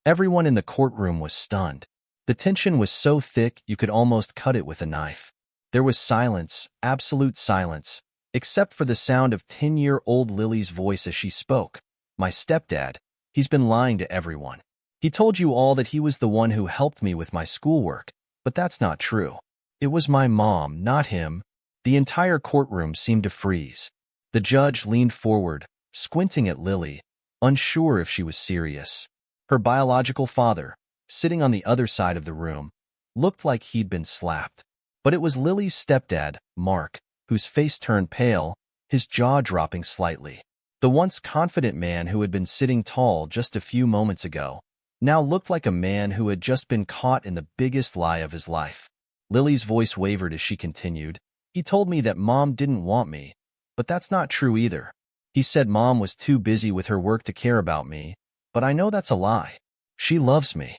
Everyone in the courtroom was stunned. The tension was so thick you could almost cut it with a knife. There was silence, absolute silence, except for the sound of 10-year-old Lily's voice as she spoke. My stepdad, he's been lying to everyone. He told you all that he was the one who helped me with my schoolwork, but that's not true. It was my mom, not him. The entire courtroom seemed to freeze. The judge leaned forward, squinting at Lily, unsure if she was serious. Her biological father, sitting on the other side of the room, looked like he'd been slapped. But it was Lily's stepdad, Mark, whose face turned pale, his jaw dropping slightly. The once confident man who had been sitting tall just a few moments ago now looked like a man who had just been caught in the biggest lie of his life. Lily's voice wavered as she continued. He told me that Mom didn't want me, but that's not true either. He said Mom was too busy with her work to care about me, but I know that's a lie. She loves me.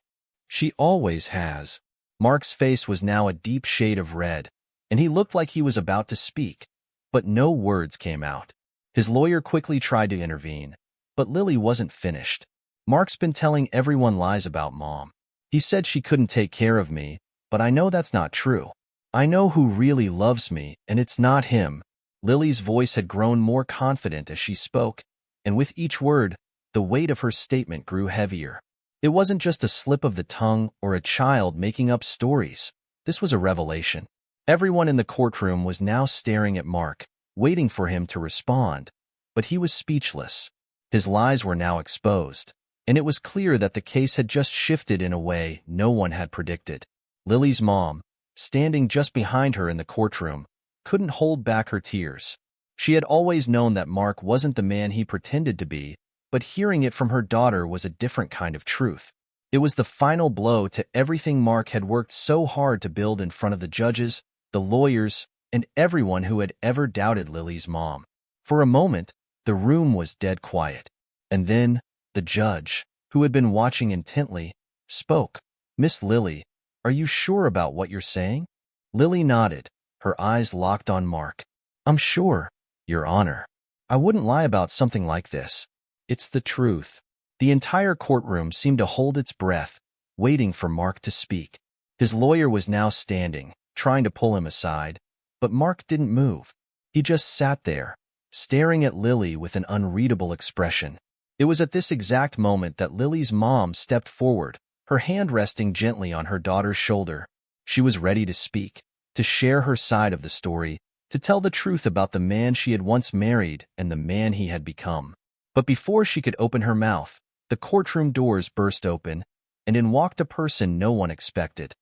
She always has. Mark's face was now a deep shade of red, and he looked like he was about to speak, but no words came out. His lawyer quickly tried to intervene, but Lily wasn't finished. Mark's been telling everyone lies about Mom. He said she couldn't take care of me, but I know that's not true. I know who really loves me, and it's not him. Lily's voice had grown more confident as she spoke, and with each word, the weight of her statement grew heavier. It wasn't just a slip of the tongue or a child making up stories. This was a revelation. Everyone in the courtroom was now staring at Mark, waiting for him to respond, but he was speechless. His lies were now exposed, and it was clear that the case had just shifted in a way no one had predicted. Lily's mom, standing just behind her in the courtroom, couldn't hold back her tears. She had always known that Mark wasn't the man he pretended to be, but hearing it from her daughter was a different kind of truth. It was the final blow to everything Mark had worked so hard to build in front of the judges, the lawyers, and everyone who had ever doubted Lily's mom. For a moment, the room was dead quiet. And then, the judge, who had been watching intently, spoke. Miss Lily, are you sure about what you're saying? Lily nodded, her eyes locked on Mark. I'm sure, Your Honor. I wouldn't lie about something like this. It's the truth. The entire courtroom seemed to hold its breath, waiting for Mark to speak. His lawyer was now standing, trying to pull him aside, but Mark didn't move. He just sat there, staring at Lily with an unreadable expression. It was at this exact moment that Lily's mom stepped forward, her hand resting gently on her daughter's shoulder. She was ready to speak, to share her side of the story, to tell the truth about the man she had once married and the man he had become. But before she could open her mouth, the courtroom doors burst open, and in walked a person no one expected.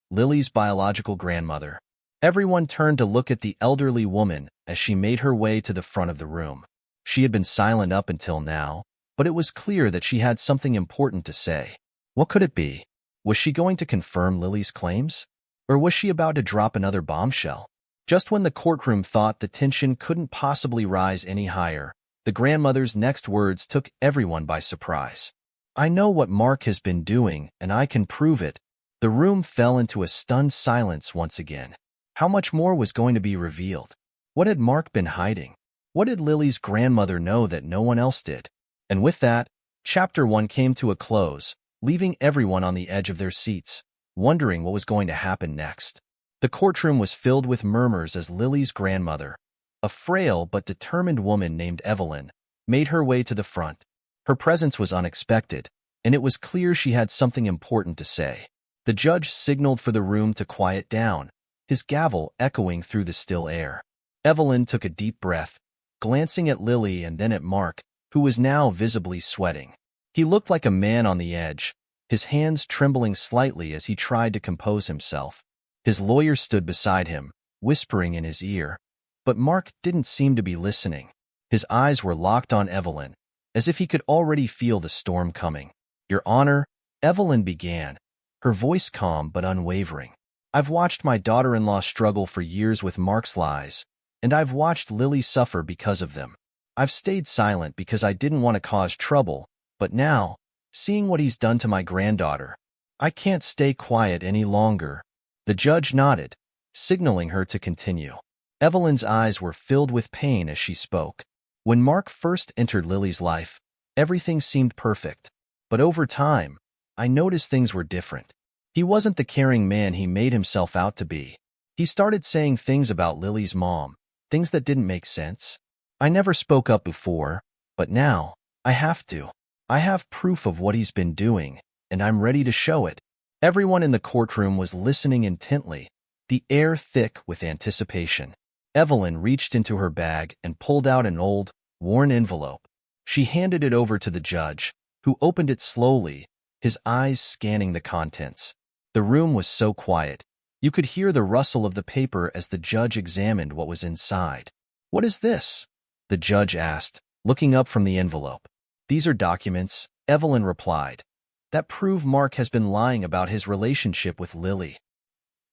Lily's biological grandmother. Everyone turned to look at the elderly woman as she made her way to the front of the room. She had been silent up until now, but it was clear that she had something important to say. What could it be? Was she going to confirm Lily's claims? Or was she about to drop another bombshell? Just when the courtroom thought the tension couldn't possibly rise any higher, the grandmother's next words took everyone by surprise. I know what Mark has been doing, and I can prove it. The room fell into a stunned silence once again. How much more was going to be revealed? What had Mark been hiding? What did Lily's grandmother know that no one else did? And with that, Chapter 1 came to a close, leaving everyone on the edge of their seats, wondering what was going to happen next. The courtroom was filled with murmurs as Lily's grandmother, a frail but determined woman named Evelyn, made her way to the front. Her presence was unexpected, and it was clear she had something important to say. The judge signaled for the room to quiet down, his gavel echoing through the still air. Evelyn took a deep breath, glancing at Lily and then at Mark, who was now visibly sweating. He looked like a man on the edge, his hands trembling slightly as he tried to compose himself. His lawyer stood beside him, whispering in his ear, but Mark didn't seem to be listening. His eyes were locked on Evelyn, as if he could already feel the storm coming. Your Honor, Evelyn began, her voice calm but unwavering. I've watched my daughter-in-law struggle for years with Mark's lies, and I've watched Lily suffer because of them. I've stayed silent because I didn't want to cause trouble, but now, seeing what he's done to my granddaughter, I can't stay quiet any longer. The judge nodded, signaling her to continue. Evelyn's eyes were filled with pain as she spoke. When Mark first entered Lily's life, everything seemed perfect. But over time, I noticed things were different. He wasn't the caring man he made himself out to be. He started saying things about Lily's mom, things that didn't make sense. I never spoke up before, but now, I have to. I have proof of what he's been doing, and I'm ready to show it. Everyone in the courtroom was listening intently, the air thick with anticipation. Evelyn reached into her bag and pulled out an old, worn envelope. She handed it over to the judge, who opened it slowly, his eyes scanning the contents. The room was so quiet. You could hear the rustle of the paper as the judge examined what was inside. "What is this?" the judge asked, looking up from the envelope. "These are documents," Evelyn replied, "that prove Mark has been lying about his relationship with Lily.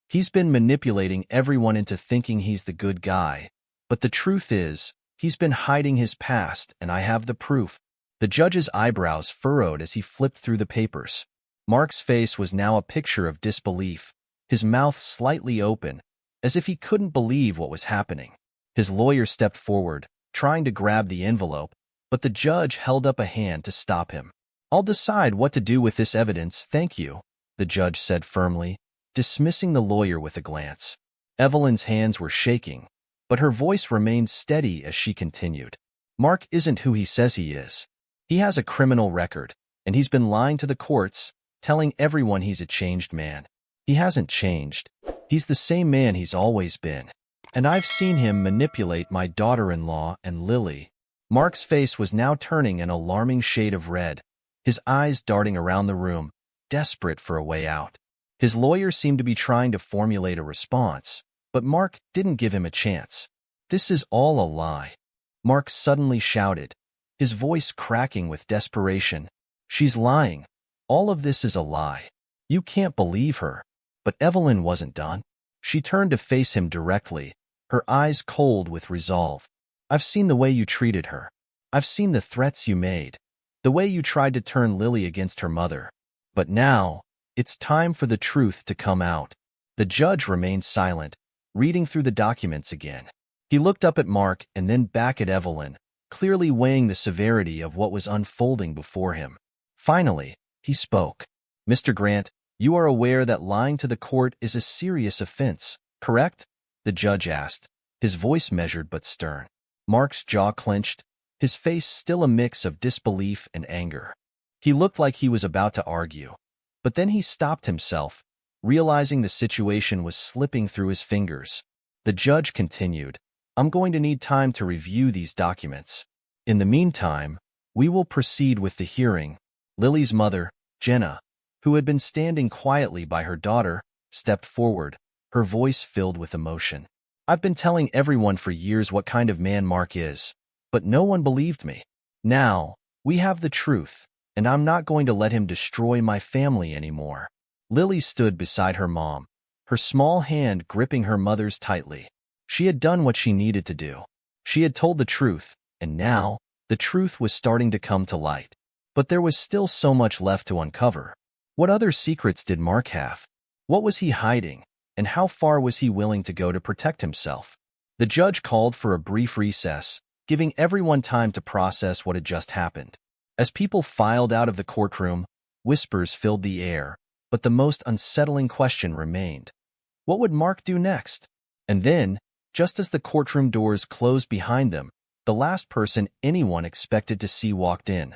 He's been manipulating everyone into thinking he's the good guy, but the truth is, he's been hiding his past, and I have the proof." The judge's eyebrows furrowed as he flipped through the papers. Mark's face was now a picture of disbelief, his mouth slightly open, as if he couldn't believe what was happening. His lawyer stepped forward, trying to grab the envelope, but the judge held up a hand to stop him. "I'll decide what to do with this evidence, thank you," the judge said firmly, dismissing the lawyer with a glance. Evelyn's hands were shaking, but her voice remained steady as she continued. "Mark isn't who he says he is. He has a criminal record, and he's been lying to the courts, telling everyone he's a changed man. He hasn't changed. He's the same man he's always been. And I've seen him manipulate my daughter-in-law and Lily." Mark's face was now turning an alarming shade of red, his eyes darting around the room, desperate for a way out. His lawyer seemed to be trying to formulate a response, but Mark didn't give him a chance. "This is all a lie," Mark suddenly shouted, his voice cracking with desperation. "She's lying. All of this is a lie. You can't believe her." But Evelyn wasn't done. She turned to face him directly, her eyes cold with resolve. "I've seen the way you treated her. I've seen the threats you made, the way you tried to turn Lily against her mother. But now, it's time for the truth to come out." The judge remained silent, reading through the documents again. He looked up at Mark and then back at Evelyn, clearly weighing the severity of what was unfolding before him. Finally, he spoke. "Mr. Grant, you are aware that lying to the court is a serious offense, correct?" the judge asked, his voice measured but stern. Mark's jaw clenched, his face still a mix of disbelief and anger. He looked like he was about to argue, but then he stopped himself, realizing the situation was slipping through his fingers. The judge continued, "I'm going to need time to review these documents. In the meantime, we will proceed with the hearing." Lily's mother, Jenna, who had been standing quietly by her daughter, stepped forward, her voice filled with emotion. "I've been telling everyone for years what kind of man Mark is, but no one believed me. Now, we have the truth, and I'm not going to let him destroy my family anymore." Lily stood beside her mom, her small hand gripping her mother's tightly. She had done what she needed to do. She had told the truth, and now, the truth was starting to come to light. But there was still so much left to uncover. What other secrets did Mark have? What was he hiding, and how far was he willing to go to protect himself? The judge called for a brief recess, giving everyone time to process what had just happened. As people filed out of the courtroom, whispers filled the air, but the most unsettling question remained. What would Mark do next? And then, just as the courtroom doors closed behind them, the last person anyone expected to see walked in.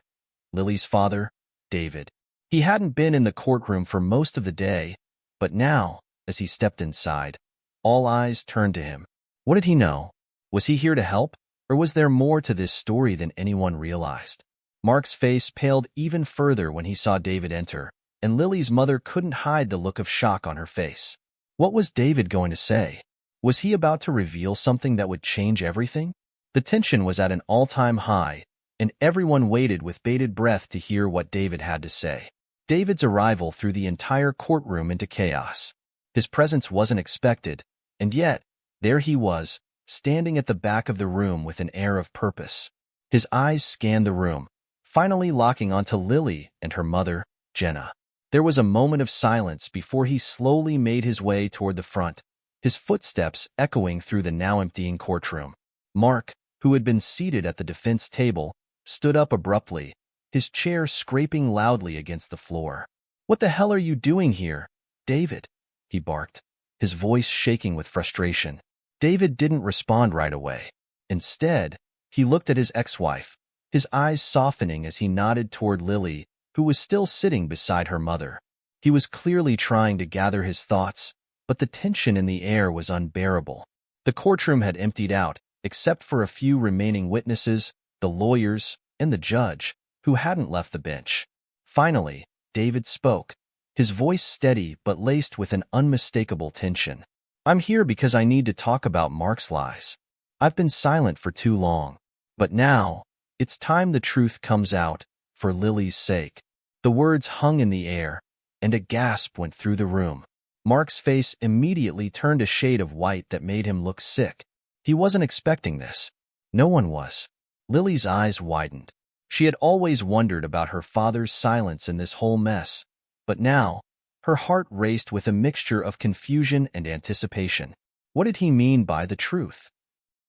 Lily's father, David. He hadn't been in the courtroom for most of the day, but now, as he stepped inside, all eyes turned to him. What did he know? Was he here to help, or was there more to this story than anyone realized? Mark's face paled even further when he saw David enter, and Lily's mother couldn't hide the look of shock on her face. What was David going to say? Was he about to reveal something that would change everything? The tension was at an all-time high, and everyone waited with bated breath to hear what David had to say. David's arrival threw the entire courtroom into chaos. His presence wasn't expected, and yet, there he was, standing at the back of the room with an air of purpose. His eyes scanned the room, finally locking onto Lily and her mother, Jenna. There was a moment of silence before he slowly made his way toward the front, his footsteps echoing through the now emptying courtroom. Mark, who had been seated at the defense table, stood up abruptly, his chair scraping loudly against the floor. What the hell are you doing here, David? He barked, his voice shaking with frustration. David didn't respond right away. Instead, he looked at his ex-wife, his eyes softening as he nodded toward Lily, who was still sitting beside her mother. He was clearly trying to gather his thoughts, but the tension in the air was unbearable. The courtroom had emptied out, except for a few remaining witnesses, the lawyers, and the judge, who hadn't left the bench. Finally, David spoke, his voice steady but laced with an unmistakable tension. I'm here because I need to talk about Mark's lies. I've been silent for too long. But now, it's time the truth comes out, for Lily's sake. The words hung in the air, and a gasp went through the room. Mark's face immediately turned a shade of white that made him look sick. He wasn't expecting this. No one was. Lily's eyes widened. She had always wondered about her father's silence in this whole mess, but now, her heart raced with a mixture of confusion and anticipation. What did he mean by the truth?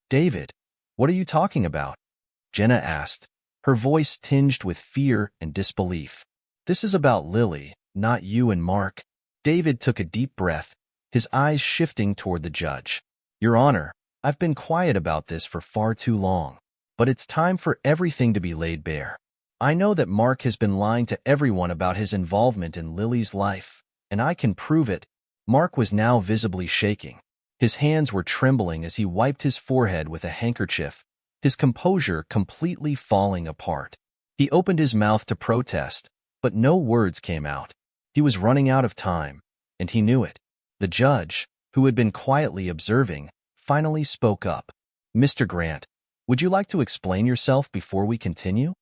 David, what are you talking about? Jenna asked, her voice tinged with fear and disbelief. This is about Lily, not you and Mark. David took a deep breath, his eyes shifting toward the judge. Your Honor, I've been quiet about this for far too long, but it's time for everything to be laid bare. I know that Mark has been lying to everyone about his involvement in Lily's life, and I can prove it. Mark was now visibly shaking. His hands were trembling as he wiped his forehead with a handkerchief, his composure completely falling apart. He opened his mouth to protest, but no words came out. He was running out of time, and he knew it. The judge, who had been quietly observing, finally spoke up. Mr. Grant, would you like to explain yourself before we continue?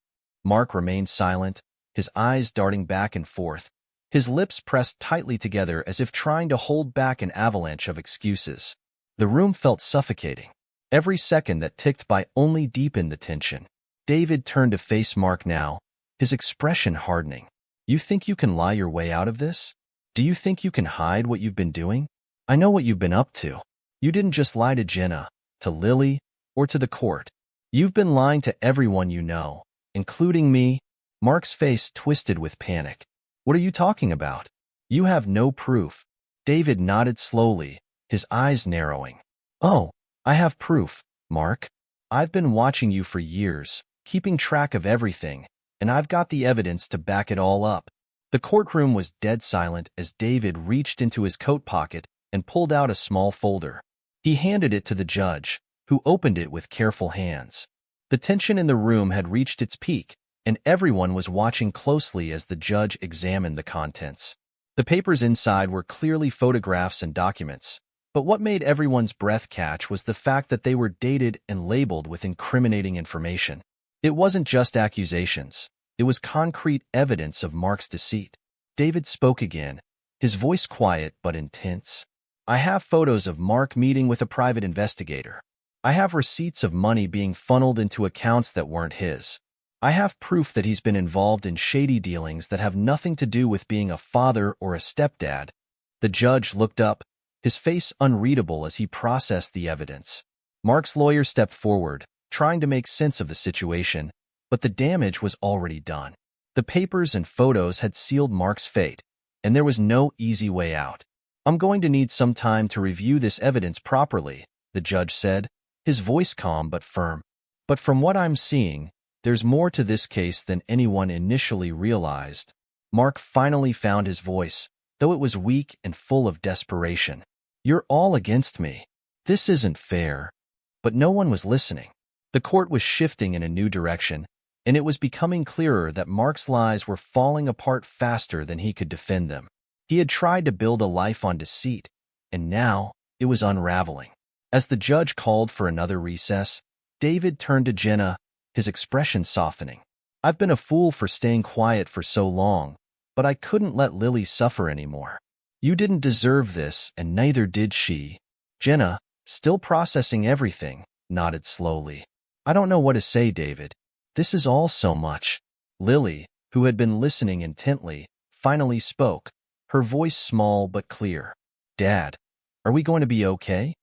Mark remained silent, his eyes darting back and forth, his lips pressed tightly together as if trying to hold back an avalanche of excuses. The room felt suffocating. Every second that ticked by only deepened the tension. David turned to face Mark now, his expression hardening. You think you can lie your way out of this? Do you think you can hide what you've been doing? I know what you've been up to. You didn't just lie to Jenna, to Lily, or to the court. You've been lying to everyone you know, including me. Mark's face twisted with panic. What are you talking about? You have no proof. David nodded slowly, his eyes narrowing. Oh, I have proof, Mark. I've been watching you for years, keeping track of everything, and I've got the evidence to back it all up. The courtroom was dead silent as David reached into his coat pocket and pulled out a small folder. He handed it to the judge, who opened it with careful hands. The tension in the room had reached its peak, and everyone was watching closely as the judge examined the contents. The papers inside were clearly photographs and documents, but what made everyone's breath catch was the fact that they were dated and labeled with incriminating information. It wasn't just accusations. It was concrete evidence of Mark's deceit. David spoke again, his voice quiet but intense. I have photos of Mark meeting with a private investigator. I have receipts of money being funneled into accounts that weren't his. I have proof that he's been involved in shady dealings that have nothing to do with being a father or a stepdad. The judge looked up, his face unreadable as he processed the evidence. Mark's lawyer stepped forward, trying to make sense of the situation, but the damage was already done. The papers and photos had sealed Mark's fate, and there was no easy way out. I'm going to need some time to review this evidence properly, the judge said, his voice calm but firm. But from what I'm seeing, there's more to this case than anyone initially realized. Mark finally found his voice, though it was weak and full of desperation. You're all against me. This isn't fair. But no one was listening. The court was shifting in a new direction, and it was becoming clearer that Mark's lies were falling apart faster than he could defend them. He had tried to build a life on deceit, and now it was unraveling. As the judge called for another recess, David turned to Jenna, his expression softening. I've been a fool for staying quiet for so long, but I couldn't let Lily suffer anymore. You didn't deserve this, and neither did she. Jenna, still processing everything, nodded slowly. I don't know what to say, David. This is all so much. Lily, who had been listening intently, finally spoke, her voice small but clear. Dad, are we going to be okay?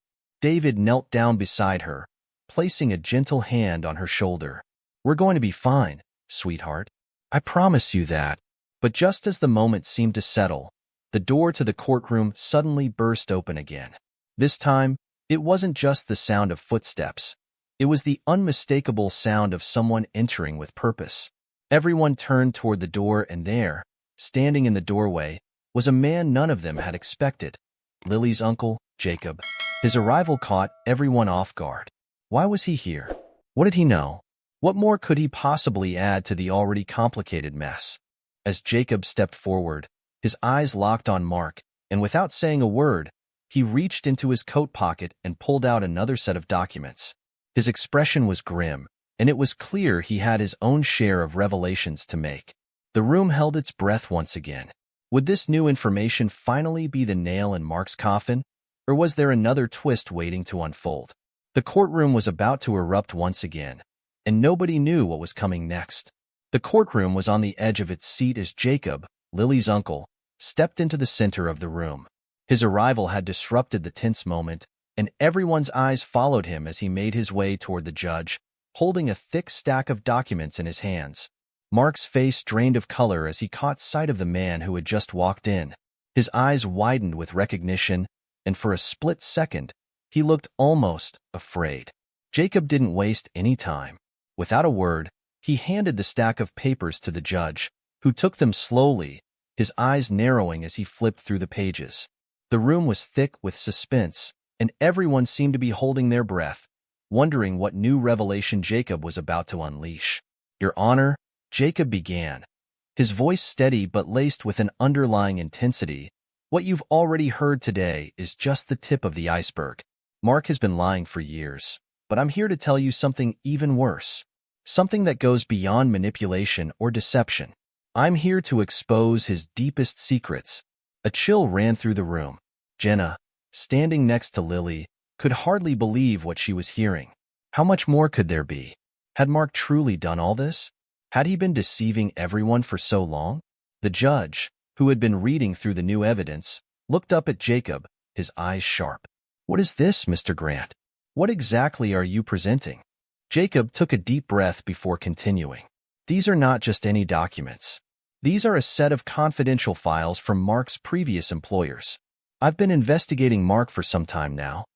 David knelt down beside her, placing a gentle hand on her shoulder. We're going to be fine, sweetheart. I promise you that. But just as the moment seemed to settle, the door to the courtroom suddenly burst open again. This time, it wasn't just the sound of footsteps. It was the unmistakable sound of someone entering with purpose. Everyone turned toward the door, and there, standing in the doorway, was a man none of them had expected. Lily's uncle, Jacob. His arrival caught everyone off guard. Why was he here? What did he know? What more could he possibly add to the already complicated mess? As Jacob stepped forward, his eyes locked on Mark, and without saying a word, he reached into his coat pocket and pulled out another set of documents. His expression was grim, and it was clear he had his own share of revelations to make. The room held its breath once again. Would this new information finally be the nail in Mark's coffin, or was there another twist waiting to unfold? The courtroom was about to erupt once again, and nobody knew what was coming next. The courtroom was on the edge of its seat as Jacob, Lily's uncle, stepped into the center of the room. His arrival had disrupted the tense moment, and everyone's eyes followed him as he made his way toward the judge, holding a thick stack of documents in his hands. Mark's face drained of color as he caught sight of the man who had just walked in. His eyes widened with recognition, and for a split second, he looked almost afraid. Jacob didn't waste any time. Without a word, he handed the stack of papers to the judge, who took them slowly, his eyes narrowing as he flipped through the pages. The room was thick with suspense, and everyone seemed to be holding their breath, wondering what new revelation Jacob was about to unleash. "Your Honor," Jacob began, his voice steady but laced with an underlying intensity, "what you've already heard today is just the tip of the iceberg. Mark has been lying for years, but I'm here to tell you something even worse. Something that goes beyond manipulation or deception. I'm here to expose his deepest secrets." A chill ran through the room. Jenna, standing next to Lily, could hardly believe what she was hearing. How much more could there be? Had Mark truly done all this? Had he been deceiving everyone for so long? The judge, who had been reading through the new evidence, looked up at Jacob, his eyes sharp. "What is this, Mr. Grant? What exactly are you presenting?" Jacob took a deep breath before continuing. "These are not just any documents. These are a set of confidential files from Mark's previous employers. I've been investigating Mark for some time now.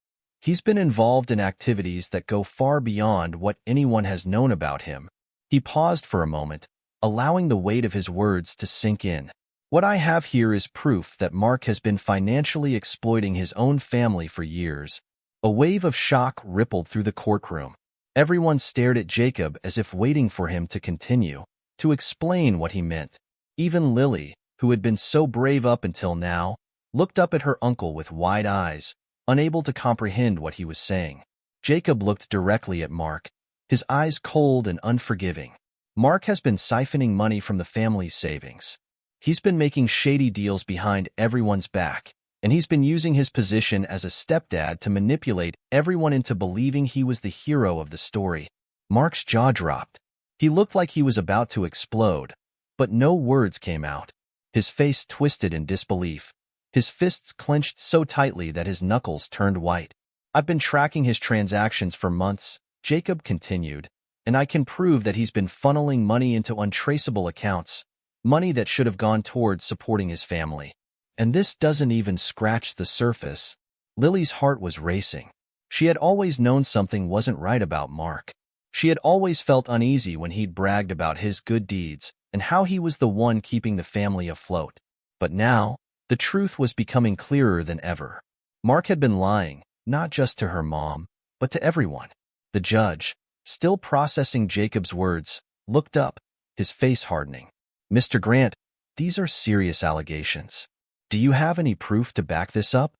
He's been involved in activities that go far beyond what anyone has known about him." He paused for a moment, allowing the weight of his words to sink in. "What I have here is proof that Mark has been financially exploiting his own family for years." A wave of shock rippled through the courtroom. Everyone stared at Jacob as if waiting for him to continue, to explain what he meant. Even Lily, who had been so brave up until now, looked up at her uncle with wide eyes, unable to comprehend what he was saying. Jacob looked directly at Mark, his eyes cold and unforgiving. "Mark has been siphoning money from the family's savings. He's been making shady deals behind everyone's back, and he's been using his position as a stepdad to manipulate everyone into believing he was the hero of the story." Mark's jaw dropped. He looked like he was about to explode, but no words came out. His face twisted in disbelief, his fists clenched so tightly that his knuckles turned white. "I've been tracking his transactions for months," Jacob continued, "and I can prove that he's been funneling money into untraceable accounts, money that should have gone towards supporting his family. And this doesn't even scratch the surface." Lily's heart was racing. She had always known something wasn't right about Mark. She had always felt uneasy when he'd bragged about his good deeds and how he was the one keeping the family afloat. But now, the truth was becoming clearer than ever. Mark had been lying, not just to her mom, but to everyone. The judge, still processing Jacob's words, looked up, his face hardening. "Mr. Grant, these are serious allegations. Do you have any proof to back this up?"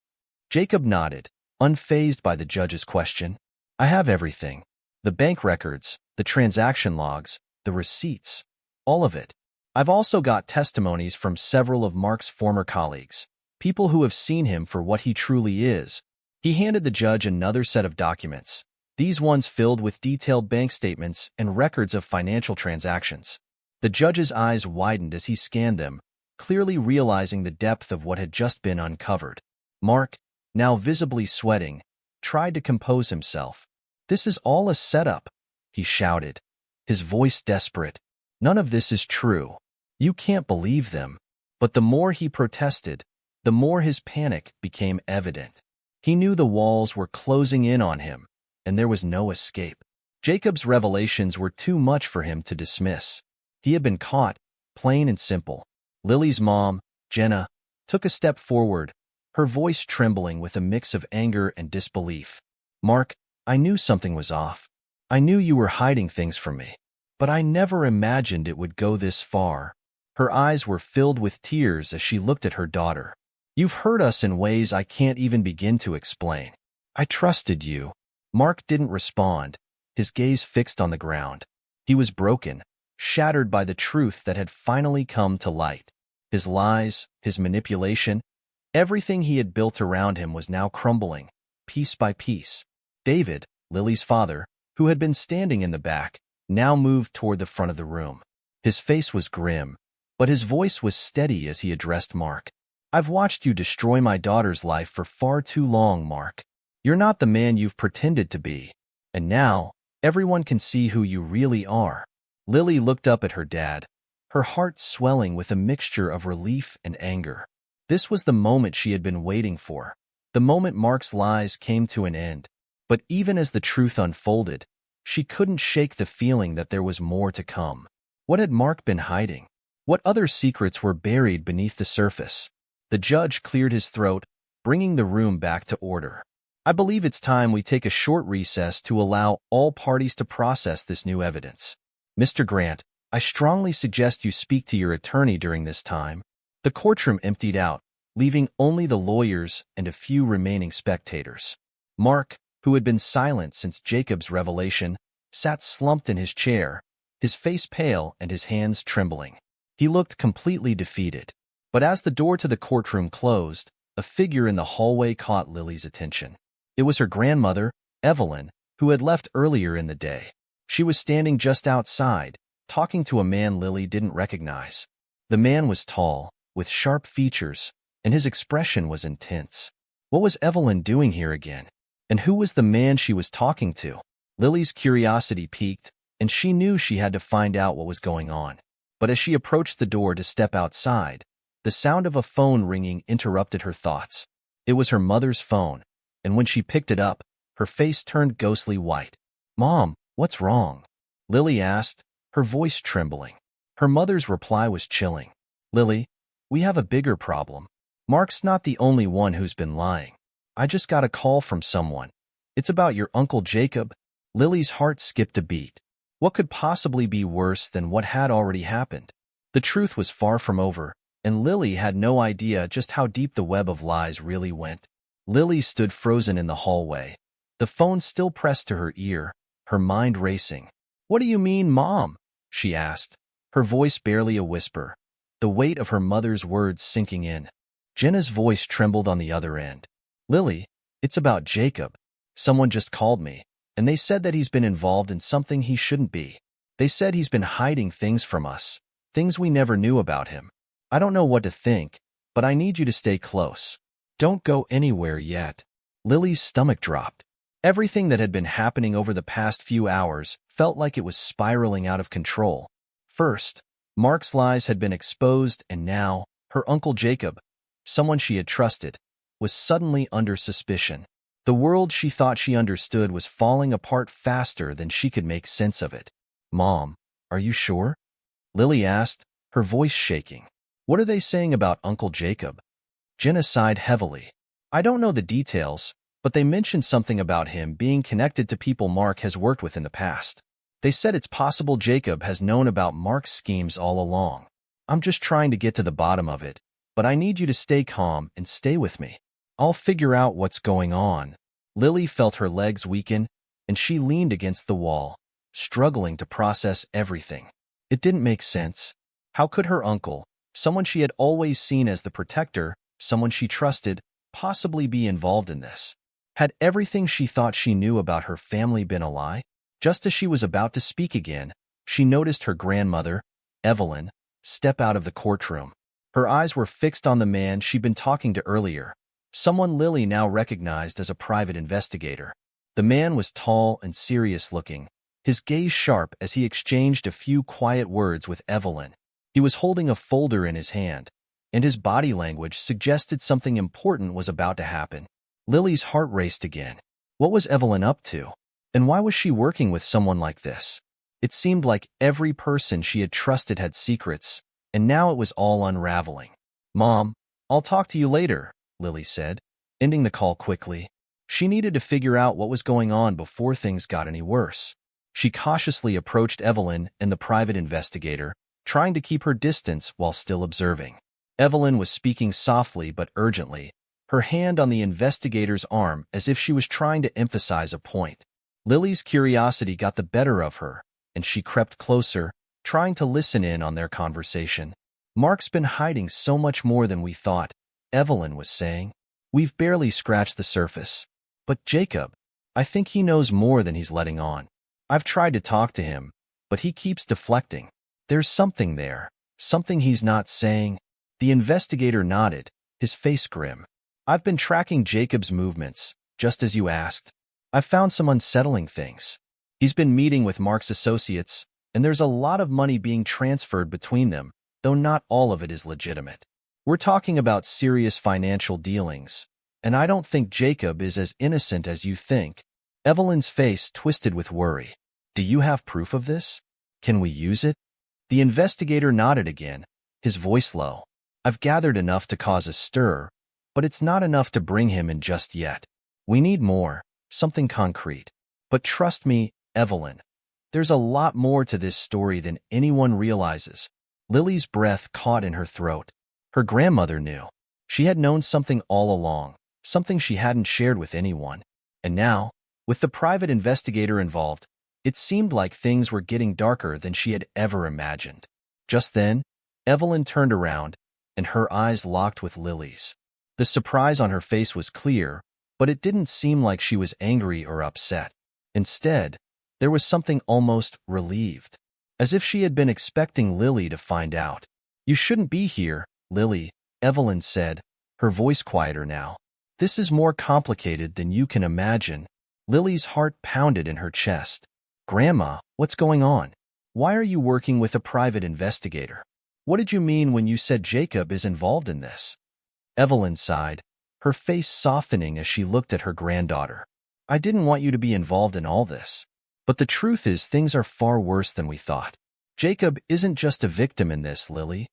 Jacob nodded, unfazed by the judge's question. "I have everything. The bank records, the transaction logs, the receipts, all of it. I've also got testimonies from several of Mark's former colleagues, people who have seen him for what he truly is." He handed the judge another set of documents, these ones filled with detailed bank statements and records of financial transactions. The judge's eyes widened as he scanned them, clearly realizing the depth of what had just been uncovered. Mark, now visibly sweating, tried to compose himself. "This is all a setup," he shouted, his voice desperate. "None of this is true. You can't believe them. But the more he protested, the more his panic became evident. He knew the walls were closing in on him, and there was no escape. Jacob's revelations were too much for him to dismiss. He had been caught, plain and simple. Lily's mom, Jenna, took a step forward, her voice trembling with a mix of anger and disbelief. Mark, I knew something was off. I knew you were hiding things from me. But I never imagined it would go this far. Her eyes were filled with tears as she looked at her daughter. You've hurt us in ways I can't even begin to explain. I trusted you. Mark didn't respond, his gaze fixed on the ground. He was broken, shattered by the truth that had finally come to light. His lies, his manipulation, everything he had built around him was now crumbling, piece by piece. David, Lily's father, who had been standing in the back, now moved toward the front of the room. His face was grim, but his voice was steady as he addressed Mark. I've watched you destroy my daughter's life for far too long, Mark. You're not the man you've pretended to be. And now, everyone can see who you really are. Lily looked up at her dad, her heart swelling with a mixture of relief and anger. This was the moment she had been waiting for, the moment Mark's lies came to an end. But even as the truth unfolded, she couldn't shake the feeling that there was more to come. What had Mark been hiding? What other secrets were buried beneath the surface? The judge cleared his throat, bringing the room back to order. I believe it's time we take a short recess to allow all parties to process this new evidence. Mr. Grant, I strongly suggest you speak to your attorney during this time. The courtroom emptied out, leaving only the lawyers and a few remaining spectators. Mark, who had been silent since Jacob's revelation, sat slumped in his chair, his face pale and his hands trembling. He looked completely defeated. But as the door to the courtroom closed, a figure in the hallway caught Lily's attention. It was her grandmother, Evelyn, who had left earlier in the day. She was standing just outside, talking to a man Lily didn't recognize. The man was tall, with sharp features, and his expression was intense. What was Evelyn doing here again? And who was the man she was talking to? Lily's curiosity piqued, and she knew she had to find out what was going on. But as she approached the door to step outside, the sound of a phone ringing interrupted her thoughts. It was her mother's phone, and when she picked it up, her face turned ghostly white. Mom, what's wrong? Lily asked, her voice trembling. Her mother's reply was chilling. Lily, we have a bigger problem. Mark's not the only one who's been lying. I just got a call from someone. It's about your Uncle Jacob. Lily's heart skipped a beat. What could possibly be worse than what had already happened? The truth was far from over, and Lily had no idea just how deep the web of lies really went. Lily stood frozen in the hallway, the phone still pressed to her ear, her mind racing. What do you mean, Mom? She asked, her voice barely a whisper, the weight of her mother's words sinking in. Jenna's voice trembled on the other end. Lily, it's about Jacob. Someone just called me, and they said that he's been involved in something he shouldn't be. They said he's been hiding things from us, things we never knew about him. I don't know what to think, but I need you to stay close. Don't go anywhere yet. Lily's stomach dropped. Everything that had been happening over the past few hours felt like it was spiraling out of control. First, Mark's lies had been exposed, and now, her Uncle Jacob, someone she had trusted, was suddenly under suspicion. The world she thought she understood was falling apart faster than she could make sense of it. Mom, are you sure? Lily asked, her voice shaking. What are they saying about Uncle Jacob? Jenna sighed heavily. I don't know the details, but they mentioned something about him being connected to people Mark has worked with in the past. They said it's possible Jacob has known about Mark's schemes all along. I'm just trying to get to the bottom of it, but I need you to stay calm and stay with me. I'll figure out what's going on. Lily felt her legs weaken, and she leaned against the wall, struggling to process everything. It didn't make sense. How could her uncle, someone she had always seen as the protector, someone she trusted, possibly be involved in this? Had everything she thought she knew about her family been a lie? Just as she was about to speak again, she noticed her grandmother, Evelyn, step out of the courtroom. Her eyes were fixed on the man she'd been talking to earlier, someone Lily now recognized as a private investigator. The man was tall and serious-looking, his gaze sharp as he exchanged a few quiet words with Evelyn. He was holding a folder in his hand, and his body language suggested something important was about to happen. Lily's heart raced again. What was Evelyn up to? And why was she working with someone like this? It seemed like every person she had trusted had secrets, and now it was all unraveling. "Mom, I'll talk to you later," Lily said, ending the call quickly. She needed to figure out what was going on before things got any worse. She cautiously approached Evelyn and the private investigator, trying to keep her distance while still observing. Evelyn was speaking softly but urgently, her hand on the investigator's arm as if she was trying to emphasize a point. Lily's curiosity got the better of her, and she crept closer, trying to listen in on their conversation. "Mark's been hiding so much more than we thought," Evelyn was saying. "We've barely scratched the surface. But Jacob, I think he knows more than he's letting on. I've tried to talk to him, but he keeps deflecting. There's something there, something he's not saying." The investigator nodded, his face grim. "I've been tracking Jacob's movements, just as you asked. I've found some unsettling things. He's been meeting with Mark's associates, and there's a lot of money being transferred between them, though not all of it is legitimate. We're talking about serious financial dealings, and I don't think Jacob is as innocent as you think." Evelyn's face twisted with worry. "Do you have proof of this? Can we use it?" The investigator nodded again, his voice low. "I've gathered enough to cause a stir, but it's not enough to bring him in just yet. We need more, something concrete. But trust me, Evelyn, there's a lot more to this story than anyone realizes." Lily's breath caught in her throat. Her grandmother knew. She had known something all along, something she hadn't shared with anyone. And now, with the private investigator involved, it seemed like things were getting darker than she had ever imagined. Just then, Evelyn turned around, and her eyes locked with Lily's. The surprise on her face was clear, but it didn't seem like she was angry or upset. Instead, there was something almost relieved, as if she had been expecting Lily to find out. "You shouldn't be here, Lily," Evelyn said, her voice quieter now. "This is more complicated than you can imagine." Lily's heart pounded in her chest. "Grandma, what's going on? Why are you working with a private investigator? What did you mean when you said Jacob is involved in this?" Evelyn sighed, her face softening as she looked at her granddaughter. "I didn't want you to be involved in all this. But the truth is things are far worse than we thought. Jacob isn't just a victim in this, Lily.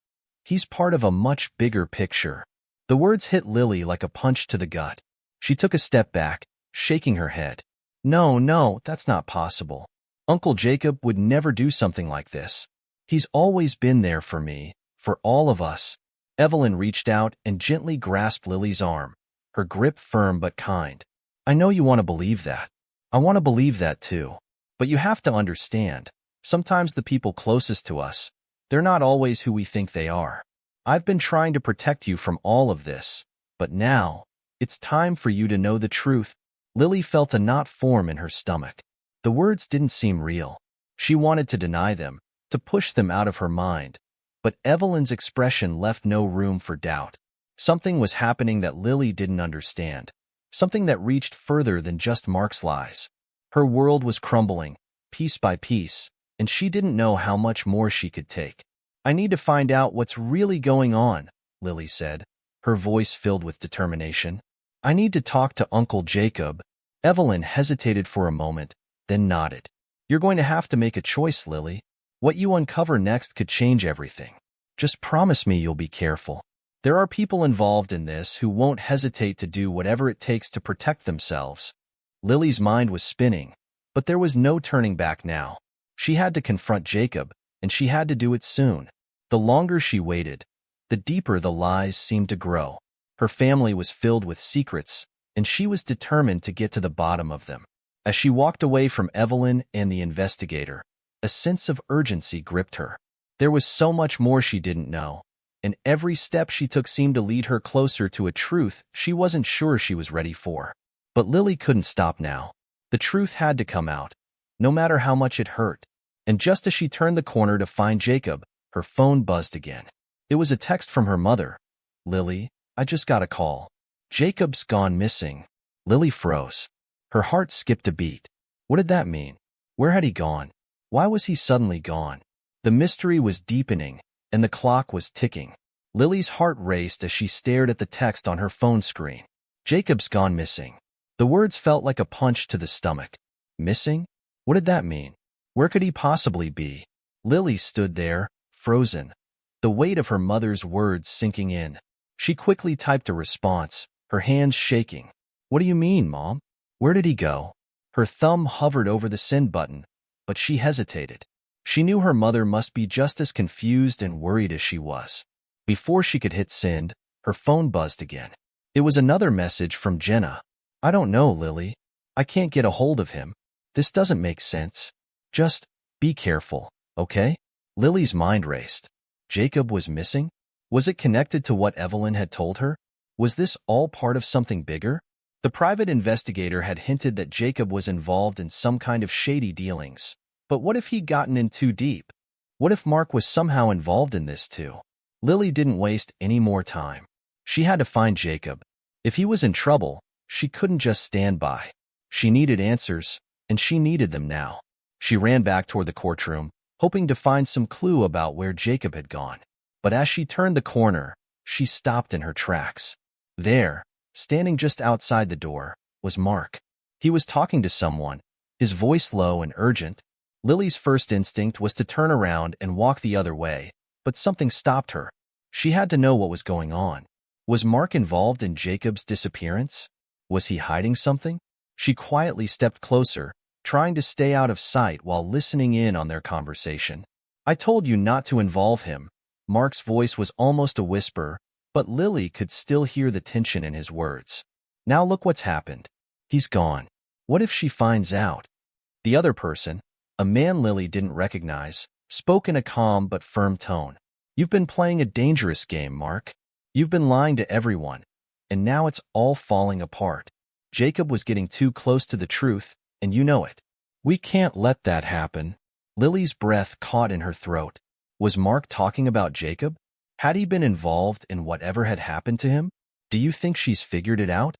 He's part of a much bigger picture." The words hit Lily like a punch to the gut. She took a step back, shaking her head. No, that's not possible. Uncle Jacob would never do something like this. He's always been there for me, for all of us." Evelyn reached out and gently grasped Lily's arm, her grip firm but kind. "I know you want to believe that. I want to believe that too. But you have to understand, sometimes the people closest to us, they're not always who we think they are. I've been trying to protect you from all of this, but now, it's time for you to know the truth." Lily felt a knot form in her stomach. The words didn't seem real. She wanted to deny them, to push them out of her mind, but Evelyn's expression left no room for doubt. Something was happening that Lily didn't understand, something that reached further than just Mark's lies. Her world was crumbling, piece by piece, and she didn't know how much more she could take. "I need to find out what's really going on," Lily said, her voice filled with determination. "I need to talk to Uncle Jacob." Evelyn hesitated for a moment, then nodded. "You're going to have to make a choice, Lily. What you uncover next could change everything. Just promise me you'll be careful. There are people involved in this who won't hesitate to do whatever it takes to protect themselves." Lily's mind was spinning, but there was no turning back now. She had to confront Jacob, and she had to do it soon. The longer she waited, the deeper the lies seemed to grow. Her family was filled with secrets, and she was determined to get to the bottom of them. As she walked away from Evelyn and the investigator, a sense of urgency gripped her. There was so much more she didn't know, and every step she took seemed to lead her closer to a truth she wasn't sure she was ready for. But Lily couldn't stop now. The truth had to come out, no matter how much it hurt. And just as she turned the corner to find Jacob, her phone buzzed again. It was a text from her mother. "Lily, I just got a call. Jacob's gone missing." Lily froze. Her heart skipped a beat. What did that mean? Where had he gone? Why was he suddenly gone? The mystery was deepening, and the clock was ticking. Lily's heart raced as she stared at the text on her phone screen. Jacob's gone missing. The words felt like a punch to the stomach. Missing? What did that mean? Where could he possibly be? Lily stood there, frozen, the weight of her mother's words sinking in. She quickly typed a response, her hands shaking. What do you mean, Mom? Where did he go? Her thumb hovered over the send button, but she hesitated. She knew her mother must be just as confused and worried as she was. Before she could hit send, her phone buzzed again. It was another message from Jenna. I don't know, Lily. I can't get a hold of him. This doesn't make sense. Just be careful, okay? Lily's mind raced. Jacob was missing? Was it connected to what Evelyn had told her? Was this all part of something bigger? The private investigator had hinted that Jacob was involved in some kind of shady dealings. But what if he'd gotten in too deep? What if Mark was somehow involved in this too? Lily didn't waste any more time. She had to find Jacob. If he was in trouble, she couldn't just stand by. She needed answers, and she needed them now. She ran back toward the courtroom, hoping to find some clue about where Jacob had gone. But as she turned the corner, she stopped in her tracks. There, standing just outside the door, was Mark. He was talking to someone, his voice low and urgent. Lily's first instinct was to turn around and walk the other way, but something stopped her. She had to know what was going on. Was Mark involved in Jacob's disappearance? Was he hiding something? She quietly stepped closer, trying to stay out of sight while listening in on their conversation. I told you not to involve him. Mark's voice was almost a whisper, but Lily could still hear the tension in his words. Now look what's happened. He's gone. What if she finds out? The other person, a man Lily didn't recognize, spoke in a calm but firm tone. You've been playing a dangerous game, Mark. You've been lying to everyone, and now it's all falling apart. Jacob was getting too close to the truth, and you know it. We can't let that happen. Lily's breath caught in her throat. Was Mark talking about Jacob? Had he been involved in whatever had happened to him? Do you think she's figured it out?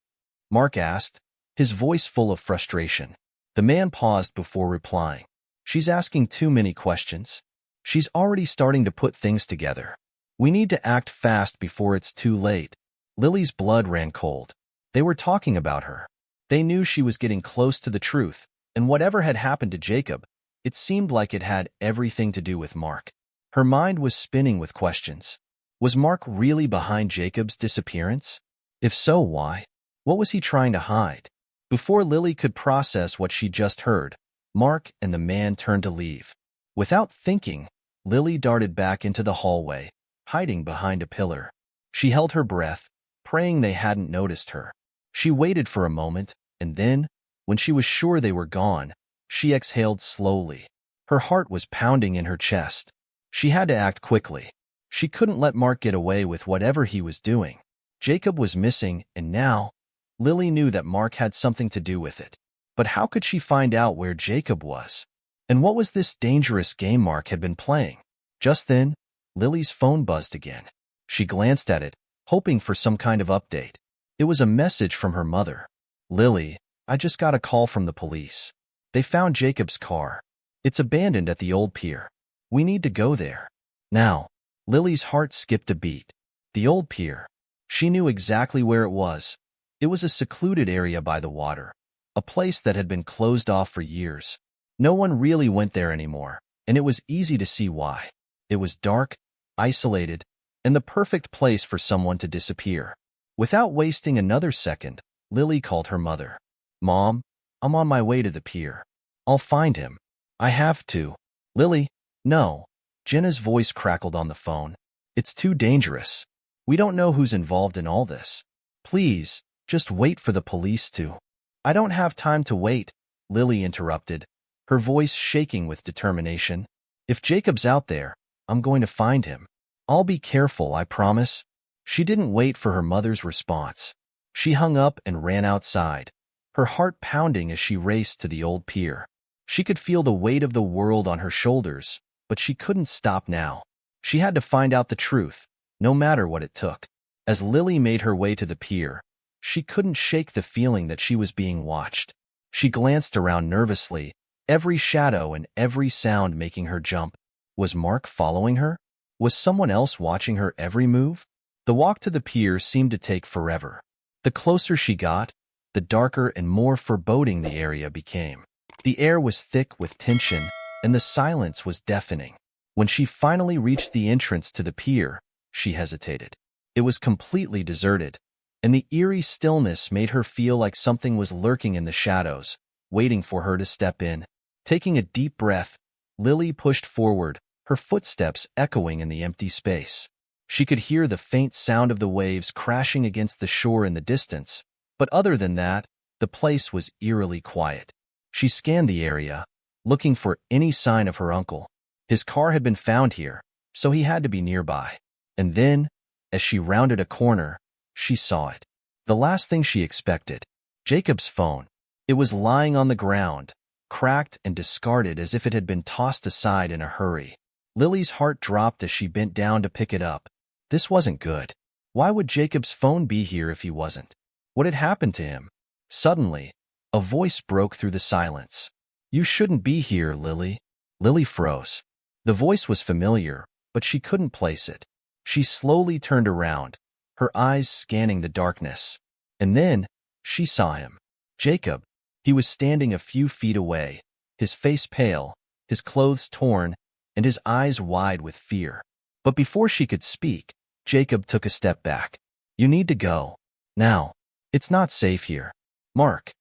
Mark asked, his voice full of frustration. The man paused before replying. She's asking too many questions. She's already starting to put things together. We need to act fast before it's too late. Lily's blood ran cold. They were talking about her. They knew she was getting close to the truth, and whatever had happened to Jacob, it seemed like it had everything to do with Mark. Her mind was spinning with questions. Was Mark really behind Jacob's disappearance? If so, why? What was he trying to hide? Before Lily could process what she just heard, Mark and the man turned to leave. Without thinking, Lily darted back into the hallway, hiding behind a pillar. She held her breath, praying they hadn't noticed her. She waited for a moment, and then, when she was sure they were gone, she exhaled slowly. Her heart was pounding in her chest. She had to act quickly. She couldn't let Mark get away with whatever he was doing. Jacob was missing, and now, Lily knew that Mark had something to do with it. But how could she find out where Jacob was? And what was this dangerous game Mark had been playing? Just then, Lily's phone buzzed again. She glanced at it, hoping for some kind of update. It was a message from her mother. Lily, I just got a call from the police. They found Jacob's car. It's abandoned at the old pier. We need to go there. Now, Lily's heart skipped a beat. The old pier. She knew exactly where it was. It was a secluded area by the water, a place that had been closed off for years. No one really went there anymore, and it was easy to see why. It was dark, isolated, and the perfect place for someone to disappear. Without wasting another second, Lily called her mother. Mom, I'm on my way to the pier. I'll find him. I have to. Lily, no. Jenna's voice crackled on the phone. It's too dangerous. We don't know who's involved in all this. Please, just wait for the police to. I don't have time to wait, Lily interrupted, her voice shaking with determination. If Jacob's out there, I'm going to find him. I'll be careful, I promise. She didn't wait for her mother's response. She hung up and ran outside, her heart pounding as she raced to the old pier. She could feel the weight of the world on her shoulders, but she couldn't stop now. She had to find out the truth, no matter what it took. As Lily made her way to the pier, she couldn't shake the feeling that she was being watched. She glanced around nervously, every shadow and every sound making her jump. Was Mark following her? Was someone else watching her every move? The walk to the pier seemed to take forever. The closer she got, the darker and more foreboding the area became. The air was thick with tension, and the silence was deafening. When she finally reached the entrance to the pier, she hesitated. It was completely deserted, and the eerie stillness made her feel like something was lurking in the shadows, waiting for her to step in. Taking a deep breath, Lily pushed forward, her footsteps echoing in the empty space. She could hear the faint sound of the waves crashing against the shore in the distance, but other than that, the place was eerily quiet. She scanned the area, looking for any sign of her uncle. His car had been found here, so he had to be nearby. And then, as she rounded a corner, she saw it. The last thing she expected. Jacob's phone. It was lying on the ground, cracked and discarded as if it had been tossed aside in a hurry. Lily's heart dropped as she bent down to pick it up. This wasn't good. Why would Jacob's phone be here if he wasn't? What had happened to him? Suddenly, a voice broke through the silence. "You shouldn't be here, Lily." Lily froze. The voice was familiar, but she couldn't place it. She slowly turned around, her eyes scanning the darkness. And then, she saw him. Jacob. He was standing a few feet away, his face pale, his clothes torn, and his eyes wide with fear. But before she could speak, Jacob took a step back. "You need to go. Now. It's not safe here. Mark.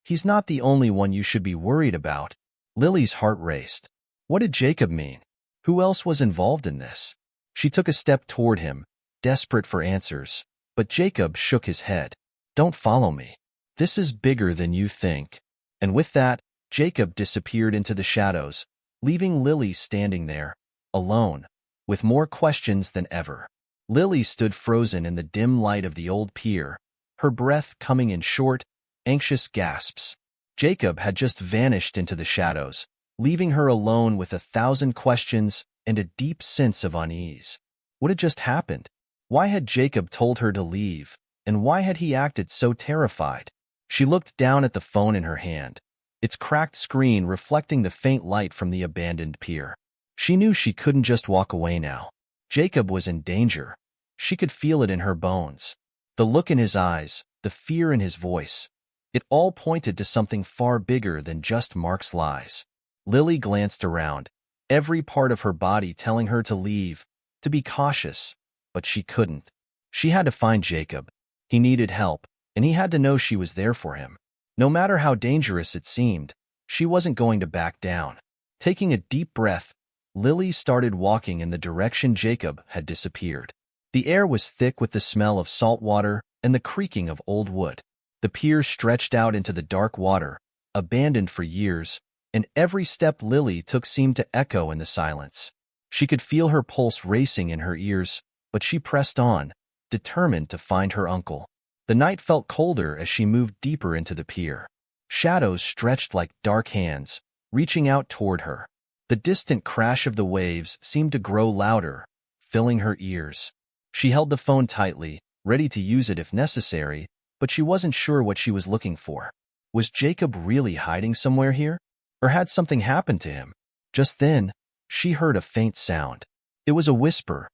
He's not the only one you should be worried about." Lily's heart raced. What did Jacob mean? Who else was involved in this? She took a step toward him, desperate for answers, but Jacob shook his head. "Don't follow me. This is bigger than you think." And with that, Jacob disappeared into the shadows, leaving Lily standing there, alone, with more questions than ever. Lily stood frozen in the dim light of the old pier, her breath coming in short, anxious gasps. Jacob had just vanished into the shadows, leaving her alone with 1,000 questions and a deep sense of unease. What had just happened? Why had Jacob told her to leave, and why had he acted so terrified? She looked down at the phone in her hand, its cracked screen reflecting the faint light from the abandoned pier. She knew she couldn't just walk away now. Jacob was in danger. She could feel it in her bones. The look in his eyes, the fear in his voice, it all pointed to something far bigger than just Mark's lies. Lily glanced around, every part of her body telling her to leave, to be cautious, but she couldn't. She had to find Jacob. He needed help, and he had to know she was there for him. No matter how dangerous it seemed, she wasn't going to back down. Taking a deep breath, Lily started walking in the direction Jacob had disappeared. The air was thick with the smell of salt water and the creaking of old wood. The pier stretched out into the dark water, abandoned for years, and every step Lily took seemed to echo in the silence. She could feel her pulse racing in her ears, but she pressed on, determined to find her uncle. The night felt colder as she moved deeper into the pier. Shadows stretched like dark hands, reaching out toward her. The distant crash of the waves seemed to grow louder, filling her ears. She held the phone tightly, ready to use it if necessary, but she wasn't sure what she was looking for. Was Jacob really hiding somewhere here? Or had something happened to him? Just then, she heard a faint sound. It was a whisper.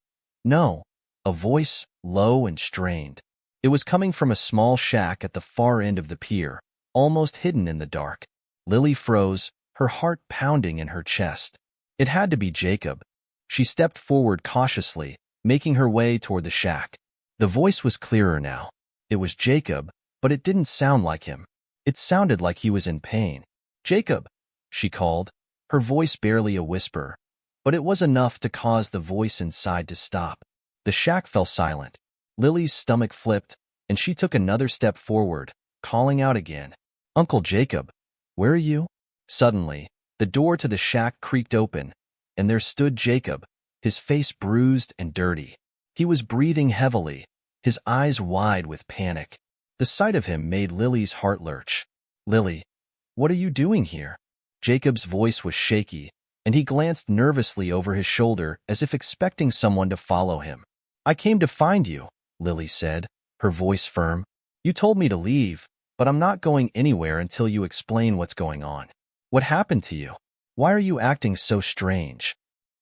No, a voice, low and strained. It was coming from a small shack at the far end of the pier, almost hidden in the dark. Lily froze, her heart pounding in her chest. It had to be Jacob. She stepped forward cautiously, making her way toward the shack. The voice was clearer now. It was Jacob, but it didn't sound like him. It sounded like he was in pain. "Jacob," she called, her voice barely a whisper, but it was enough to cause the voice inside to stop. The shack fell silent. Lily's stomach flipped, and she took another step forward, calling out again. "Uncle Jacob, where are you?" Suddenly, the door to the shack creaked open, and there stood Jacob, his face bruised and dirty. He was breathing heavily, his eyes wide with panic. The sight of him made Lily's heart lurch. "Lily, what are you doing here?" Jacob's voice was shaky, and he glanced nervously over his shoulder as if expecting someone to follow him. "I came to find you," Lily said, her voice firm. "You told me to leave, but I'm not going anywhere until you explain what's going on. What happened to you? Why are you acting so strange?"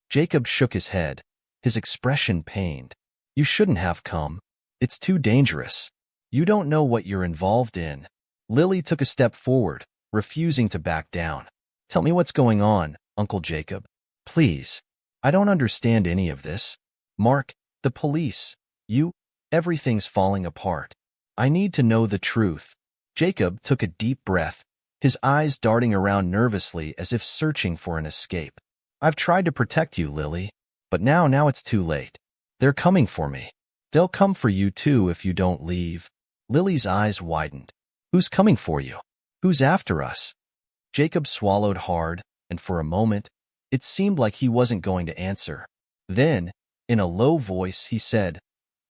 Jacob shook his head, his expression pained. You shouldn't have come. It's too dangerous. You don't know what you're involved in. Lily took a step forward, refusing to back down. Tell me what's going on, Uncle Jacob. Please. I don't understand any of this. Mark, the police. Everything's falling apart. I need to know the truth. Jacob took a deep breath, his eyes darting around nervously as if searching for an escape. I've tried to protect you, Lily, but now it's too late. They're coming for me. They'll come for you too if you don't leave. Lily's eyes widened. Who's coming for you? Who's after us? Jacob swallowed hard, and for a moment, it seemed like he wasn't going to answer. Then, in a low voice, he said,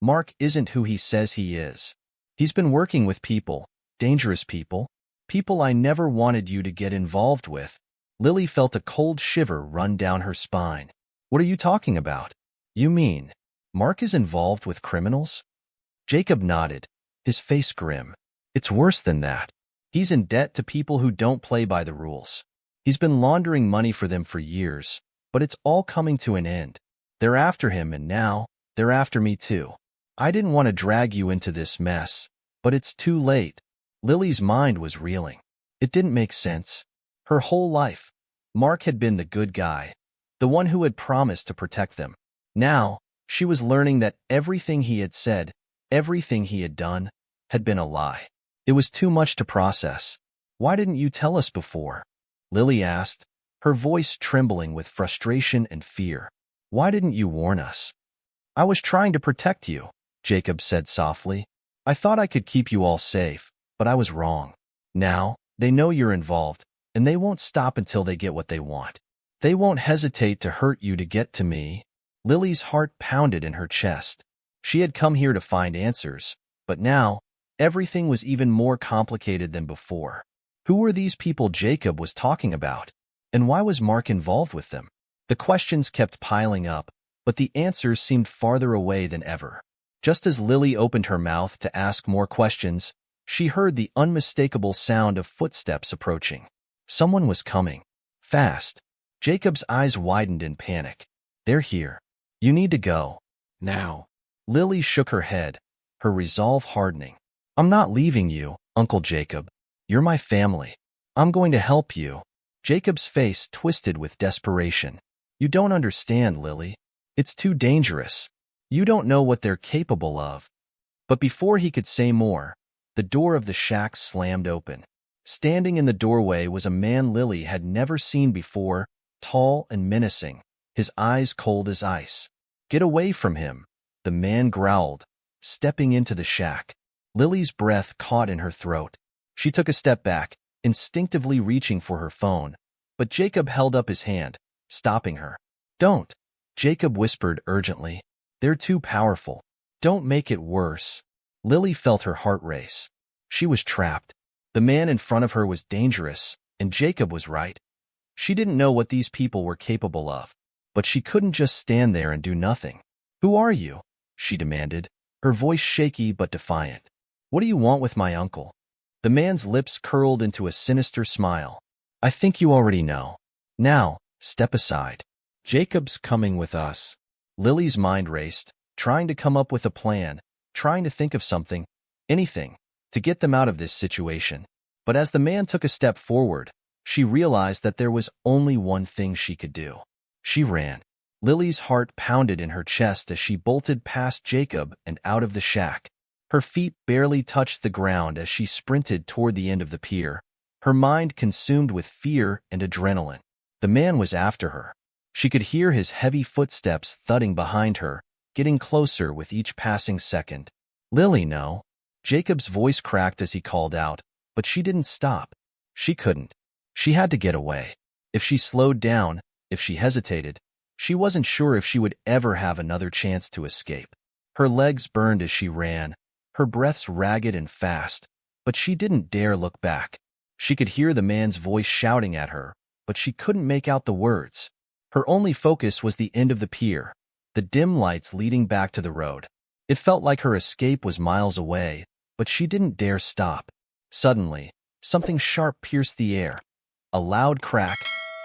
Mark isn't who he says he is. He's been working with people, dangerous people, people I never wanted you to get involved with. Lily felt a cold shiver run down her spine. What are you talking about? You mean, Mark is involved with criminals? Jacob nodded, his face grim. It's worse than that. He's in debt to people who don't play by the rules. He's been laundering money for them for years, but it's all coming to an end. They're after him, and now they're after me too. I didn't want to drag you into this mess, but it's too late. Lily's mind was reeling. It didn't make sense. Her whole life, Mark had been the good guy, the one who had promised to protect them. Now, she was learning that everything he had said, everything he had done, had been a lie. It was too much to process. Why didn't you tell us before? Lily asked, her voice trembling with frustration and fear. Why didn't you warn us? I was trying to protect you, Jacob said softly. I thought I could keep you all safe, but I was wrong. Now, they know you're involved, and they won't stop until they get what they want. They won't hesitate to hurt you to get to me. Lily's heart pounded in her chest. She had come here to find answers, but now, everything was even more complicated than before. Who were these people Jacob was talking about? And why was Mark involved with them? The questions kept piling up, but the answers seemed farther away than ever. Just as Lily opened her mouth to ask more questions, she heard the unmistakable sound of footsteps approaching. Someone was coming. Fast. Jacob's eyes widened in panic. They're here. You need to go. Now. Lily shook her head, her resolve hardening. I'm not leaving you, Uncle Jacob. You're my family. I'm going to help you. Jacob's face twisted with desperation. You don't understand, Lily. It's too dangerous. You don't know what they're capable of. But before he could say more, the door of the shack slammed open. Standing in the doorway was a man Lily had never seen before, tall and menacing, his eyes cold as ice. Get away from him, the man growled, stepping into the shack. Lily's breath caught in her throat. She took a step back, instinctively reaching for her phone, but Jacob held up his hand, stopping her. Don't, Jacob whispered urgently. They're too powerful. Don't make it worse. Lily felt her heart race. She was trapped. The man in front of her was dangerous, and Jacob was right. She didn't know what these people were capable of, but she couldn't just stand there and do nothing. Who are you? She demanded, her voice shaky but defiant. What do you want with my uncle? The man's lips curled into a sinister smile. I think you already know. Now, step aside. Jacob's coming with us. Lily's mind raced, trying to come up with a plan, trying to think of something, anything, to get them out of this situation. But as the man took a step forward, she realized that there was only one thing she could do. She ran. Lily's heart pounded in her chest as she bolted past Jacob and out of the shack. Her feet barely touched the ground as she sprinted toward the end of the pier, her mind consumed with fear and adrenaline. The man was after her. She could hear his heavy footsteps thudding behind her, getting closer with each passing second. Lily, no. Jacob's voice cracked as he called out, but she didn't stop. She couldn't. She had to get away. If she slowed down, if she hesitated, she wasn't sure if she would ever have another chance to escape. Her legs burned as she ran, her breaths ragged and fast, but she didn't dare look back. She could hear the man's voice shouting at her, but she couldn't make out the words. Her only focus was the end of the pier, the dim lights leading back to the road. It felt like her escape was miles away, but she didn't dare stop. Suddenly, something sharp pierced the air. A loud crack,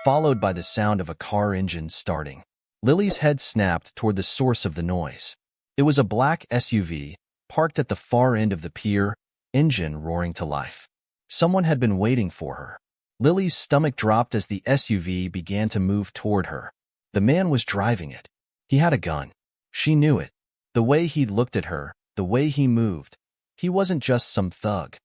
followed by the sound of a car engine starting. Lily's head snapped toward the source of the noise. It was a black SUV, parked at the far end of the pier, engine roaring to life. Someone had been waiting for her. Lily's stomach dropped as the SUV began to move toward her. The man was driving it. He had a gun. She knew it. The way he looked at her, the way he moved. He wasn't just some thug.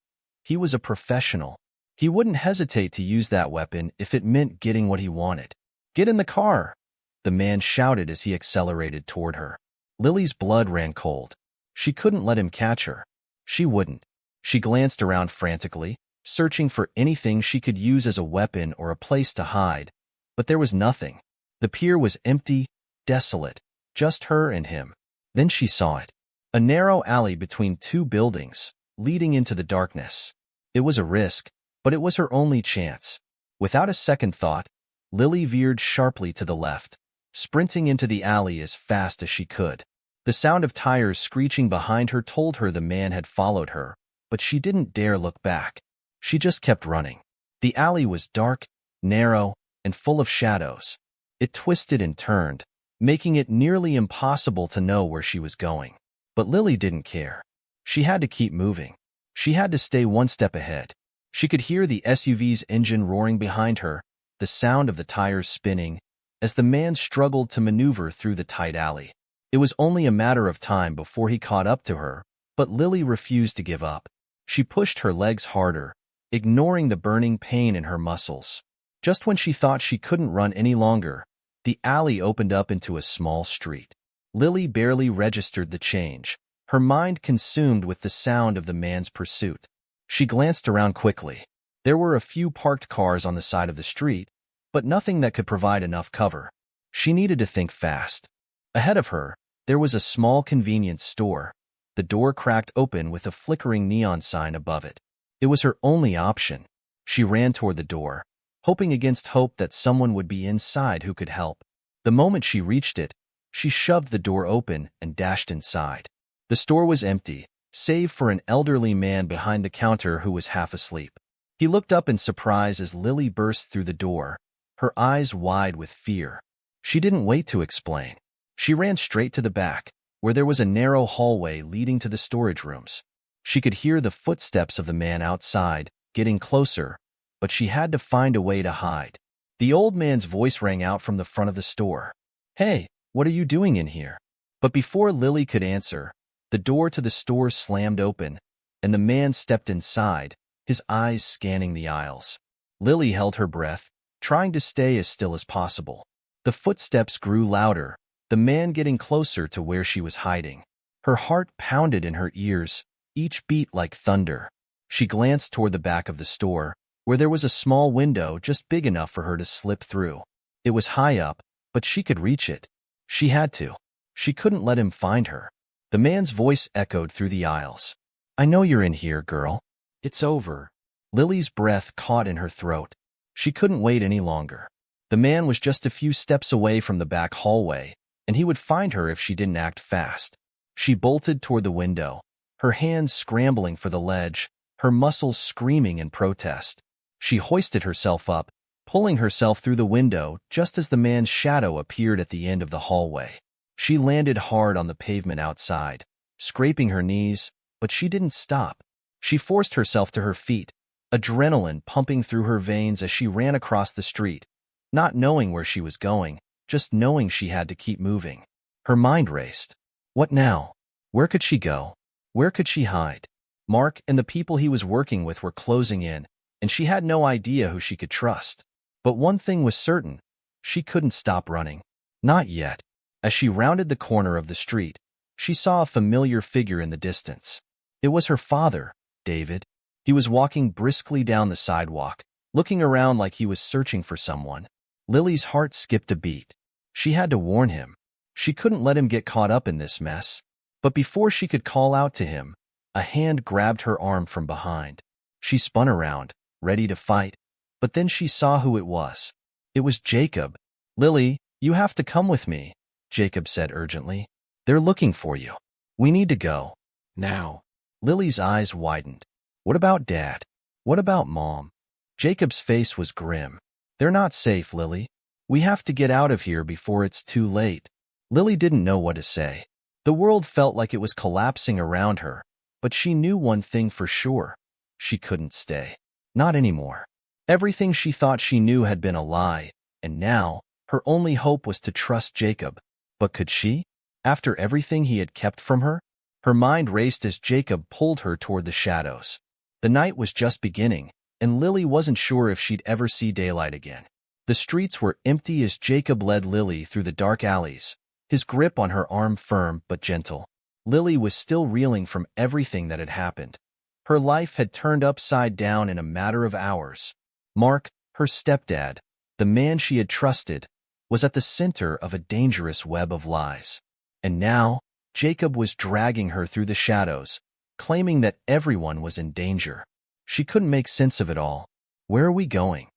He was a professional. He wouldn't hesitate to use that weapon if it meant getting what he wanted. "Get in the car!" the man shouted as he accelerated toward her. Lily's blood ran cold. She couldn't let him catch her. She wouldn't. She glanced around frantically, searching for anything she could use as a weapon or a place to hide, but there was nothing. The pier was empty, desolate, just her and him. Then she saw it. A narrow alley between two buildings, leading into the darkness. It was a risk, but it was her only chance. Without a second thought, Lily veered sharply to the left, sprinting into the alley as fast as she could. The sound of tires screeching behind her told her the man had followed her, but she didn't dare look back. She just kept running. The alley was dark, narrow, and full of shadows. It twisted and turned, making it nearly impossible to know where she was going. But Lily didn't care. She had to keep moving. She had to stay one step ahead. She could hear the SUV's engine roaring behind her, the sound of the tires spinning, as the man struggled to maneuver through the tight alley. It was only a matter of time before he caught up to her, but Lily refused to give up. She pushed her legs harder, ignoring the burning pain in her muscles. Just when she thought she couldn't run any longer, the alley opened up into a small street. Lily barely registered the change, her mind consumed with the sound of the man's pursuit. She glanced around quickly. There were a few parked cars on the side of the street, but nothing that could provide enough cover. She needed to think fast. Ahead of her, there was a small convenience store, the door cracked open with a flickering neon sign above it. It was her only option. She ran toward the door, hoping against hope that someone would be inside who could help. The moment she reached it, she shoved the door open and dashed inside. The store was empty, save for an elderly man behind the counter who was half asleep. He looked up in surprise as Lily burst through the door, her eyes wide with fear. She didn't wait to explain. She ran straight to the back, where there was a narrow hallway leading to the storage rooms. She could hear the footsteps of the man outside, getting closer, but she had to find a way to hide. The old man's voice rang out from the front of the store. "Hey, what are you doing in here?" But before Lily could answer, the door to the store slammed open, and the man stepped inside, his eyes scanning the aisles. Lily held her breath, trying to stay as still as possible. The footsteps grew louder, the man getting closer to where she was hiding. Her heart pounded in her ears, each beat like thunder. She glanced toward the back of the store, where there was a small window just big enough for her to slip through. It was high up, but she could reach it. She had to. She couldn't let him find her. The man's voice echoed through the aisles. "I know you're in here, girl. It's over." Lily's breath caught in her throat. She couldn't wait any longer. The man was just a few steps away from the back hallway, and he would find her if she didn't act fast. She bolted toward the window, her hands scrambling for the ledge, her muscles screaming in protest. She hoisted herself up, pulling herself through the window just as the man's shadow appeared at the end of the hallway. She landed hard on the pavement outside, scraping her knees, but she didn't stop. She forced herself to her feet, adrenaline pumping through her veins as she ran across the street, not knowing where she was going, just knowing she had to keep moving. Her mind raced. What now? Where could she go? Where could she hide? Mark and the people he was working with were closing in, and she had no idea who she could trust. But one thing was certain, she couldn't stop running. Not yet. As she rounded the corner of the street, she saw a familiar figure in the distance. It was her father, David. He was walking briskly down the sidewalk, looking around like he was searching for someone. Lily's heart skipped a beat. She had to warn him. She couldn't let him get caught up in this mess. But before she could call out to him, a hand grabbed her arm from behind. She spun around, ready to fight, but then she saw who it was. It was Jacob. "Lily, you have to come with me," Jacob said urgently. "They're looking for you. We need to go. Now." Lily's eyes widened. What about Dad? What about Mom? Jacob's face was grim. "They're not safe, Lily. We have to get out of here before it's too late. Lily didn't know what to say. The world felt like it was collapsing around her, but she knew one thing for sure. She couldn't stay. Not anymore. Everything she thought she knew had been a lie, and now, her only hope was to trust Jacob. But could she? After everything he had kept from her? Her mind raced as Jacob pulled her toward the shadows. The night was just beginning, and Lily wasn't sure if she'd ever see daylight again. The streets were empty as Jacob led Lily through the dark alleys, his grip on her arm firm but gentle. Lily was still reeling from everything that had happened. Her life had turned upside down in a matter of hours. Mark, her stepdad, the man she had trusted, was at the center of a dangerous web of lies. And now, Jacob was dragging her through the shadows, claiming that everyone was in danger. She couldn't make sense of it all. "Where are we going?"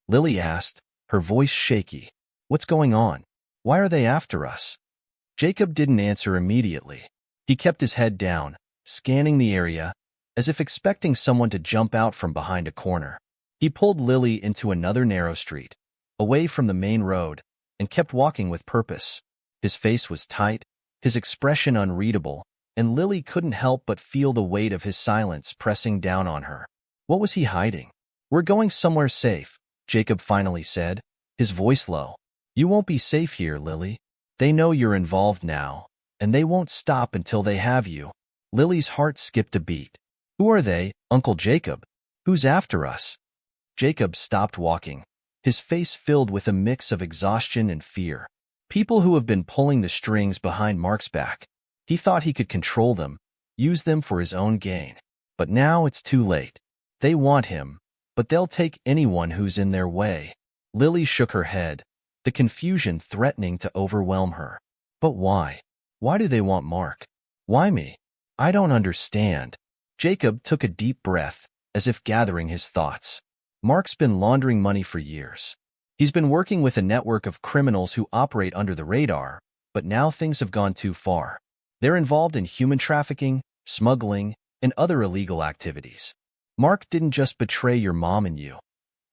Lily asked, her voice shaky. "What's going on? Why are they after us?" Jacob didn't answer immediately. He kept his head down, scanning the area, as if expecting someone to jump out from behind a corner. He pulled Lily into another narrow street, away from the main road, and kept walking with purpose. His face was tight, his expression unreadable, and Lily couldn't help but feel the weight of his silence pressing down on her. What was he hiding? "We're going somewhere safe," Jacob finally said, his voice low. "You won't be safe here, Lily. They know you're involved now, and they won't stop until they have you." Lily's heart skipped a beat. "Who are they, Uncle Jacob? Who's after us?" Jacob stopped walking, his face filled with a mix of exhaustion and fear. "People who have been pulling the strings behind Mark's back. He thought he could control them, use them for his own gain. But now it's too late. They want him, but they'll take anyone who's in their way." Lily shook her head, the confusion threatening to overwhelm her. "But why? Why do they want Mark? Why me? I don't understand." Jacob took a deep breath, as if gathering his thoughts. "Mark's been laundering money for years. He's been working with a network of criminals who operate under the radar, but now things have gone too far. They're involved in human trafficking, smuggling, and other illegal activities. Mark didn't just betray your mom and you.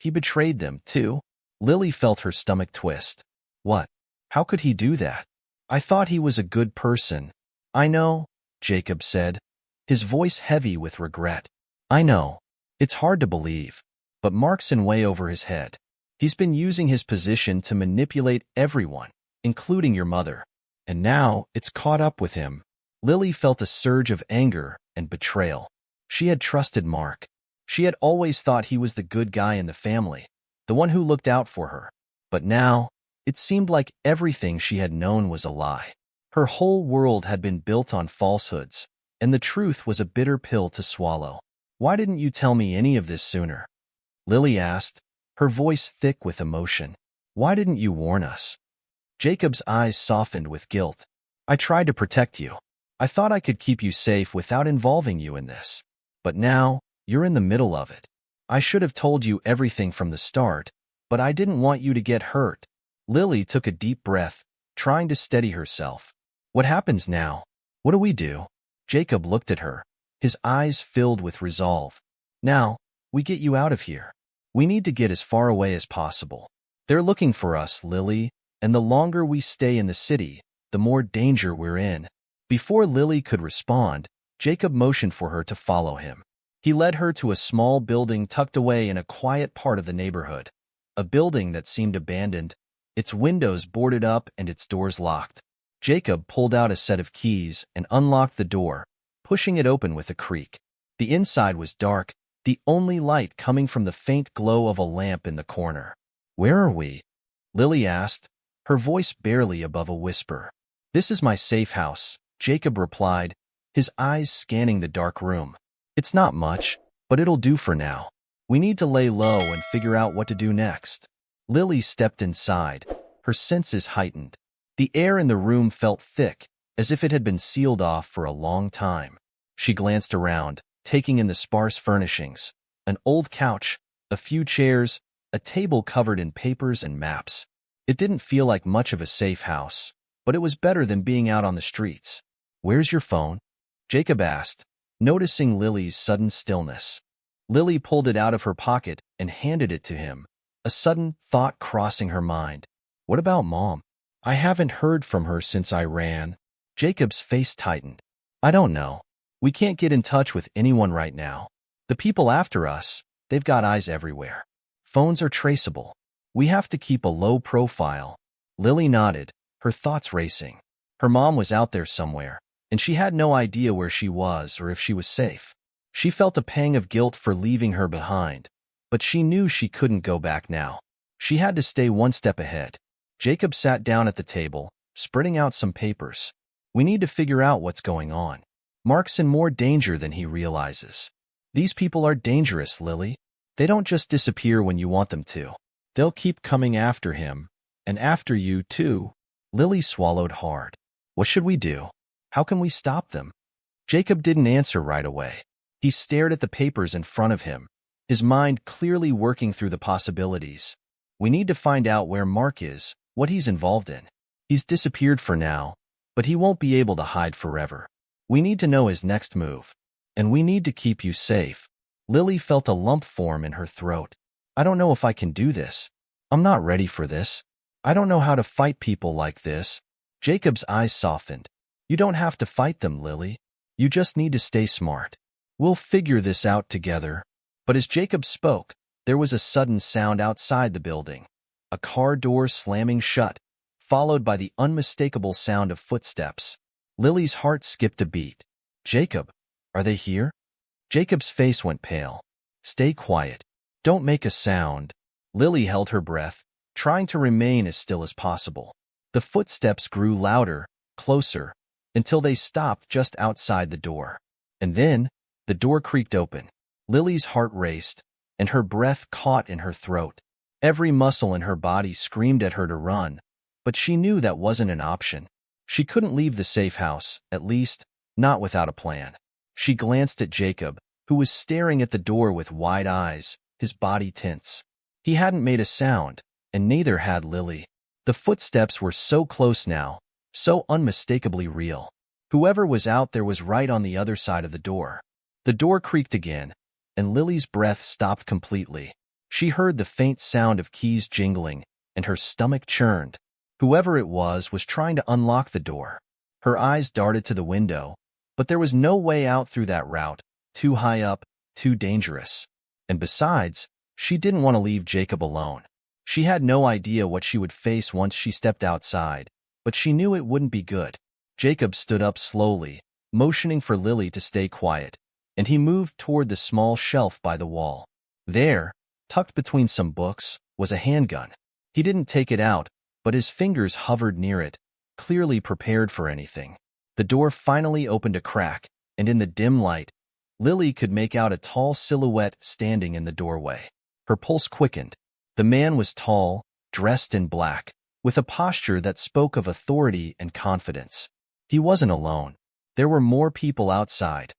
He betrayed them, too." Lily felt her stomach twist. "What? How could he do that? I thought he was a good person." "I know," Jacob said, his voice heavy with regret. "I know. It's hard to believe, but Mark's in way over his head. He's been using his position to manipulate everyone, including your mother. And now it's caught up with him." Lily felt a surge of anger and betrayal. She had trusted Mark. She had always thought he was the good guy in the family, the one who looked out for her. But now, it seemed like everything she had known was a lie. Her whole world had been built on falsehoods, and the truth was a bitter pill to swallow. "Why didn't you tell me any of this sooner?" Lily asked, her voice thick with emotion. "Why didn't you warn us?" Jacob's eyes softened with guilt. "I tried to protect you. I thought I could keep you safe without involving you in this. But now, you're in the middle of it. I should have told you everything from the start, but I didn't want you to get hurt." Lily took a deep breath, trying to steady herself. "What happens now? What do we do?" Jacob looked at her, his eyes filled with resolve. "Now, we get you out of here. We need to get as far away as possible. They're looking for us, Lily, and the longer we stay in the city, the more danger we're in." Before Lily could respond, Jacob motioned for her to follow him. He led her to a small building tucked away in a quiet part of the neighborhood, a building that seemed abandoned, its windows boarded up and its doors locked. Jacob pulled out a set of keys and unlocked the door, pushing it open with a creak. The inside was dark, the only light coming from the faint glow of a lamp in the corner. "Where are we?" Lily asked, her voice barely above a whisper. "This is my safe house," Jacob replied, his eyes scanning the dark room. "It's not much, but it'll do for now. We need to lay low and figure out what to do next." Lily stepped inside, her senses heightened. The air in the room felt thick, as if it had been sealed off for a long time. She glanced around, taking in the sparse furnishings, an old couch, a few chairs, a table covered in papers and maps. It didn't feel like much of a safe house, but it was better than being out on the streets. "Where's your phone?" Jacob asked, noticing Lily's sudden stillness. Lily pulled it out of her pocket and handed it to him, a sudden thought crossing her mind. What about Mom? I haven't heard from her since I ran. Jacob's face tightened. I don't know. We can't get in touch with anyone right now. The people after us, they've got eyes everywhere. Phones are traceable. We have to keep a low profile. Lily nodded, her thoughts racing. Her mom was out there somewhere, and she had no idea where she was or if she was safe. She felt a pang of guilt for leaving her behind, but she knew she couldn't go back now. She had to stay one step ahead. Jacob sat down at the table, spreading out some papers. We need to figure out what's going on. Mark's in more danger than he realizes. These people are dangerous, Lily. They don't just disappear when you want them to. They'll keep coming after him, and after you, too. Lily swallowed hard. What should we do? How can we stop them? Jacob didn't answer right away. He stared at the papers in front of him, his mind clearly working through the possibilities. We need to find out where Mark is, what he's involved in. He's disappeared for now, but he won't be able to hide forever. We need to know his next move, and we need to keep you safe. Lily felt a lump form in her throat. I don't know if I can do this. I'm not ready for this. I don't know how to fight people like this. Jacob's eyes softened. You don't have to fight them, Lily. You just need to stay smart. We'll figure this out together. But as Jacob spoke, there was a sudden sound outside the building. A car door slamming shut, followed by the unmistakable sound of footsteps. Lily's heart skipped a beat. Jacob, are they here? Jacob's face went pale. Stay quiet. Don't make a sound. Lily held her breath, trying to remain as still as possible. The footsteps grew louder, closer, until they stopped just outside the door. And then, the door creaked open. Lily's heart raced, and her breath caught in her throat. Every muscle in her body screamed at her to run, but she knew that wasn't an option. She couldn't leave the safe house, at least, not without a plan. She glanced at Jacob, who was staring at the door with wide eyes, his body tense. He hadn't made a sound, and neither had Lily. The footsteps were so close now, so unmistakably real. Whoever was out there was right on the other side of the door. The door creaked again, and Lily's breath stopped completely. She heard the faint sound of keys jingling, and her stomach churned. Whoever it was trying to unlock the door. Her eyes darted to the window, but there was no way out through that route, too high up, too dangerous. And besides, she didn't want to leave Jacob alone. She had no idea what she would face once she stepped outside, but she knew it wouldn't be good. Jacob stood up slowly, motioning for Lily to stay quiet, and he moved toward the small shelf by the wall. There, tucked between some books, was a handgun. He didn't take it out, but his fingers hovered near it, clearly prepared for anything. The door finally opened a crack, and in the dim light, Lily could make out a tall silhouette standing in the doorway. Her pulse quickened. The man was tall, dressed in black, with a posture that spoke of authority and confidence. He wasn't alone. There were more people outside.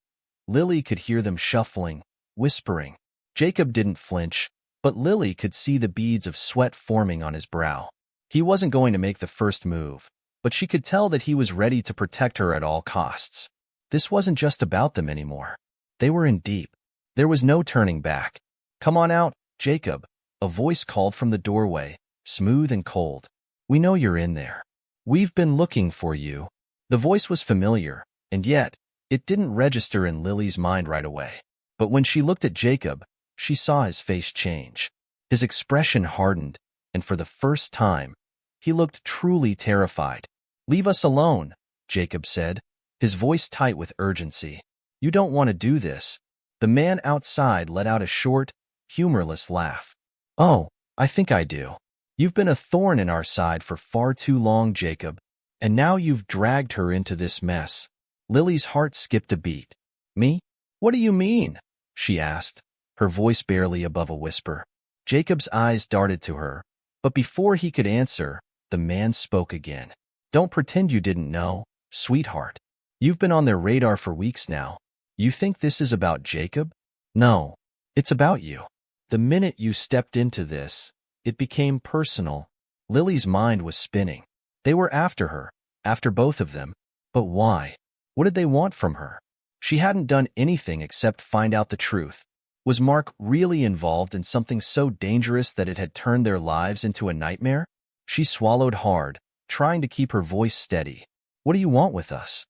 Lily could hear them shuffling, whispering. Jacob didn't flinch, but Lily could see the beads of sweat forming on his brow. He wasn't going to make the first move, but she could tell that he was ready to protect her at all costs. This wasn't just about them anymore. They were in deep. There was no turning back. Come on out, Jacob, a voice called from the doorway, smooth and cold. We know you're in there. We've been looking for you. The voice was familiar, and yet, it didn't register in Lily's mind right away. But when she looked at Jacob, she saw his face change. His expression hardened, and for the first time, he looked truly terrified. Leave us alone, Jacob said, his voice tight with urgency. You don't want to do this. The man outside let out a short, humorless laugh. Oh, I think I do. You've been a thorn in our side for far too long, Jacob, and now you've dragged her into this mess. Lily's heart skipped a beat. Me? What do you mean? She asked, her voice barely above a whisper. Jacob's eyes darted to her, but before he could answer, the man spoke again. Don't pretend you didn't know, sweetheart. You've been on their radar for weeks now. You think this is about Jacob? No, it's about you. The minute you stepped into this, it became personal. Lily's mind was spinning. They were after her, after both of them. But why? What did they want from her? She hadn't done anything except find out the truth. Was Mark really involved in something so dangerous that it had turned their lives into a nightmare? She swallowed hard, trying to keep her voice steady. What do you want with us?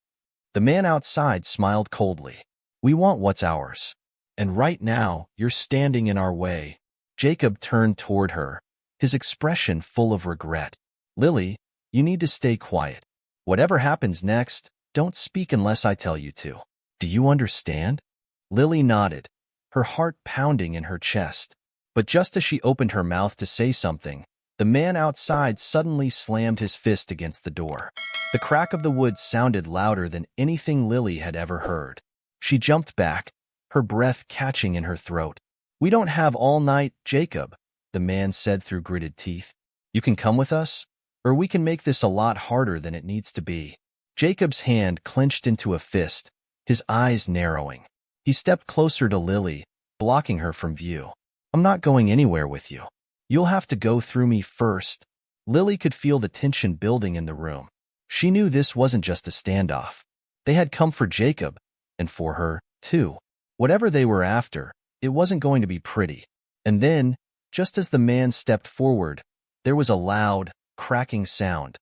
The man outside smiled coldly. We want what's ours. And right now, you're standing in our way. Jacob turned toward her, his expression full of regret. Lily, you need to stay quiet. Whatever happens next, don't speak unless I tell you to. Do you understand? Lily nodded, her heart pounding in her chest. But just as she opened her mouth to say something, the man outside suddenly slammed his fist against the door. The crack of the wood sounded louder than anything Lily had ever heard. She jumped back, her breath catching in her throat. We don't have all night, Jacob, the man said through gritted teeth. You can come with us, or we can make this a lot harder than it needs to be. Jacob's hand clenched into a fist, his eyes narrowing. He stepped closer to Lily, blocking her from view. I'm not going anywhere with you. You'll have to go through me first. Lily could feel the tension building in the room. She knew this wasn't just a standoff. They had come for Jacob, and for her, too. Whatever they were after, it wasn't going to be pretty. And then, just as the man stepped forward, there was a loud, cracking sound.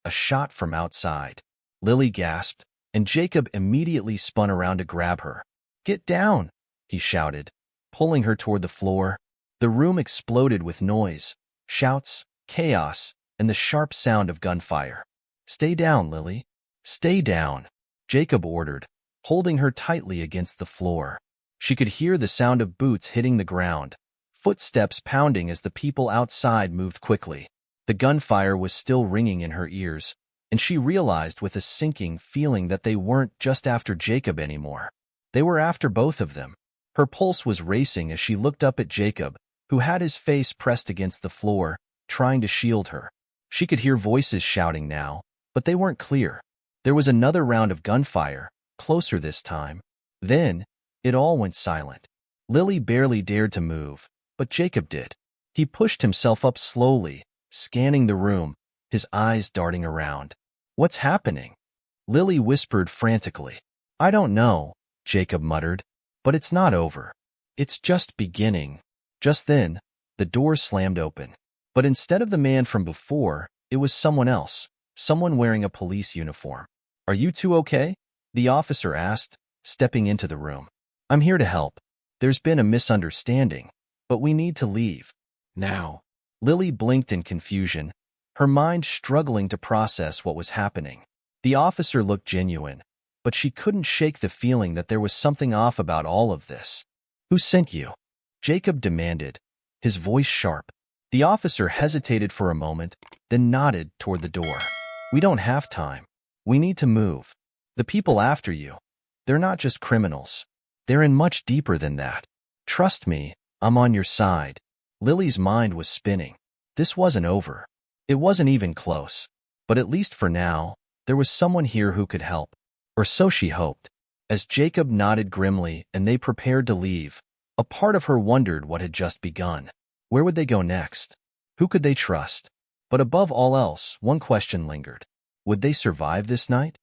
A shot from outside. Lily gasped, and Jacob immediately spun around to grab her. Get down, he shouted, pulling her toward the floor. The room exploded with noise, shouts, chaos, and the sharp sound of gunfire. Stay down, Lily. Stay down, Jacob ordered, holding her tightly against the floor. She could hear the sound of boots hitting the ground, footsteps pounding as the people outside moved quickly. The gunfire was still ringing in her ears, and she realized with a sinking feeling that they weren't just after Jacob anymore. They were after both of them. Her pulse was racing as she looked up at Jacob, who had his face pressed against the floor, trying to shield her. She could hear voices shouting now, but they weren't clear. There was another round of gunfire, closer this time. Then, it all went silent. Lily barely dared to move, but Jacob did. He pushed himself up slowly, scanning the room, his eyes darting around. What's happening? Lily whispered frantically. I don't know, Jacob muttered, but it's not over. It's just beginning. Just then, the door slammed open. But instead of the man from before, it was someone else, someone wearing a police uniform. Are you two okay? The officer asked, stepping into the room. I'm here to help. There's been a misunderstanding, but we need to leave. Now. Lily blinked in confusion, her mind struggling to process what was happening. The officer looked genuine, but she couldn't shake the feeling that there was something off about all of this. Who sent you? Jacob demanded, his voice sharp. The officer hesitated for a moment, then nodded toward the door. We don't have time. We need to move. The people after you, they're not just criminals. They're in much deeper than that. Trust me, I'm on your side. Lily's mind was spinning. This wasn't over. It wasn't even close. But at least for now, there was someone here who could help. Or so she hoped. As Jacob nodded grimly and they prepared to leave, a part of her wondered what had just begun. Where would they go next? Who could they trust? But above all else, one question lingered. Would they survive this night?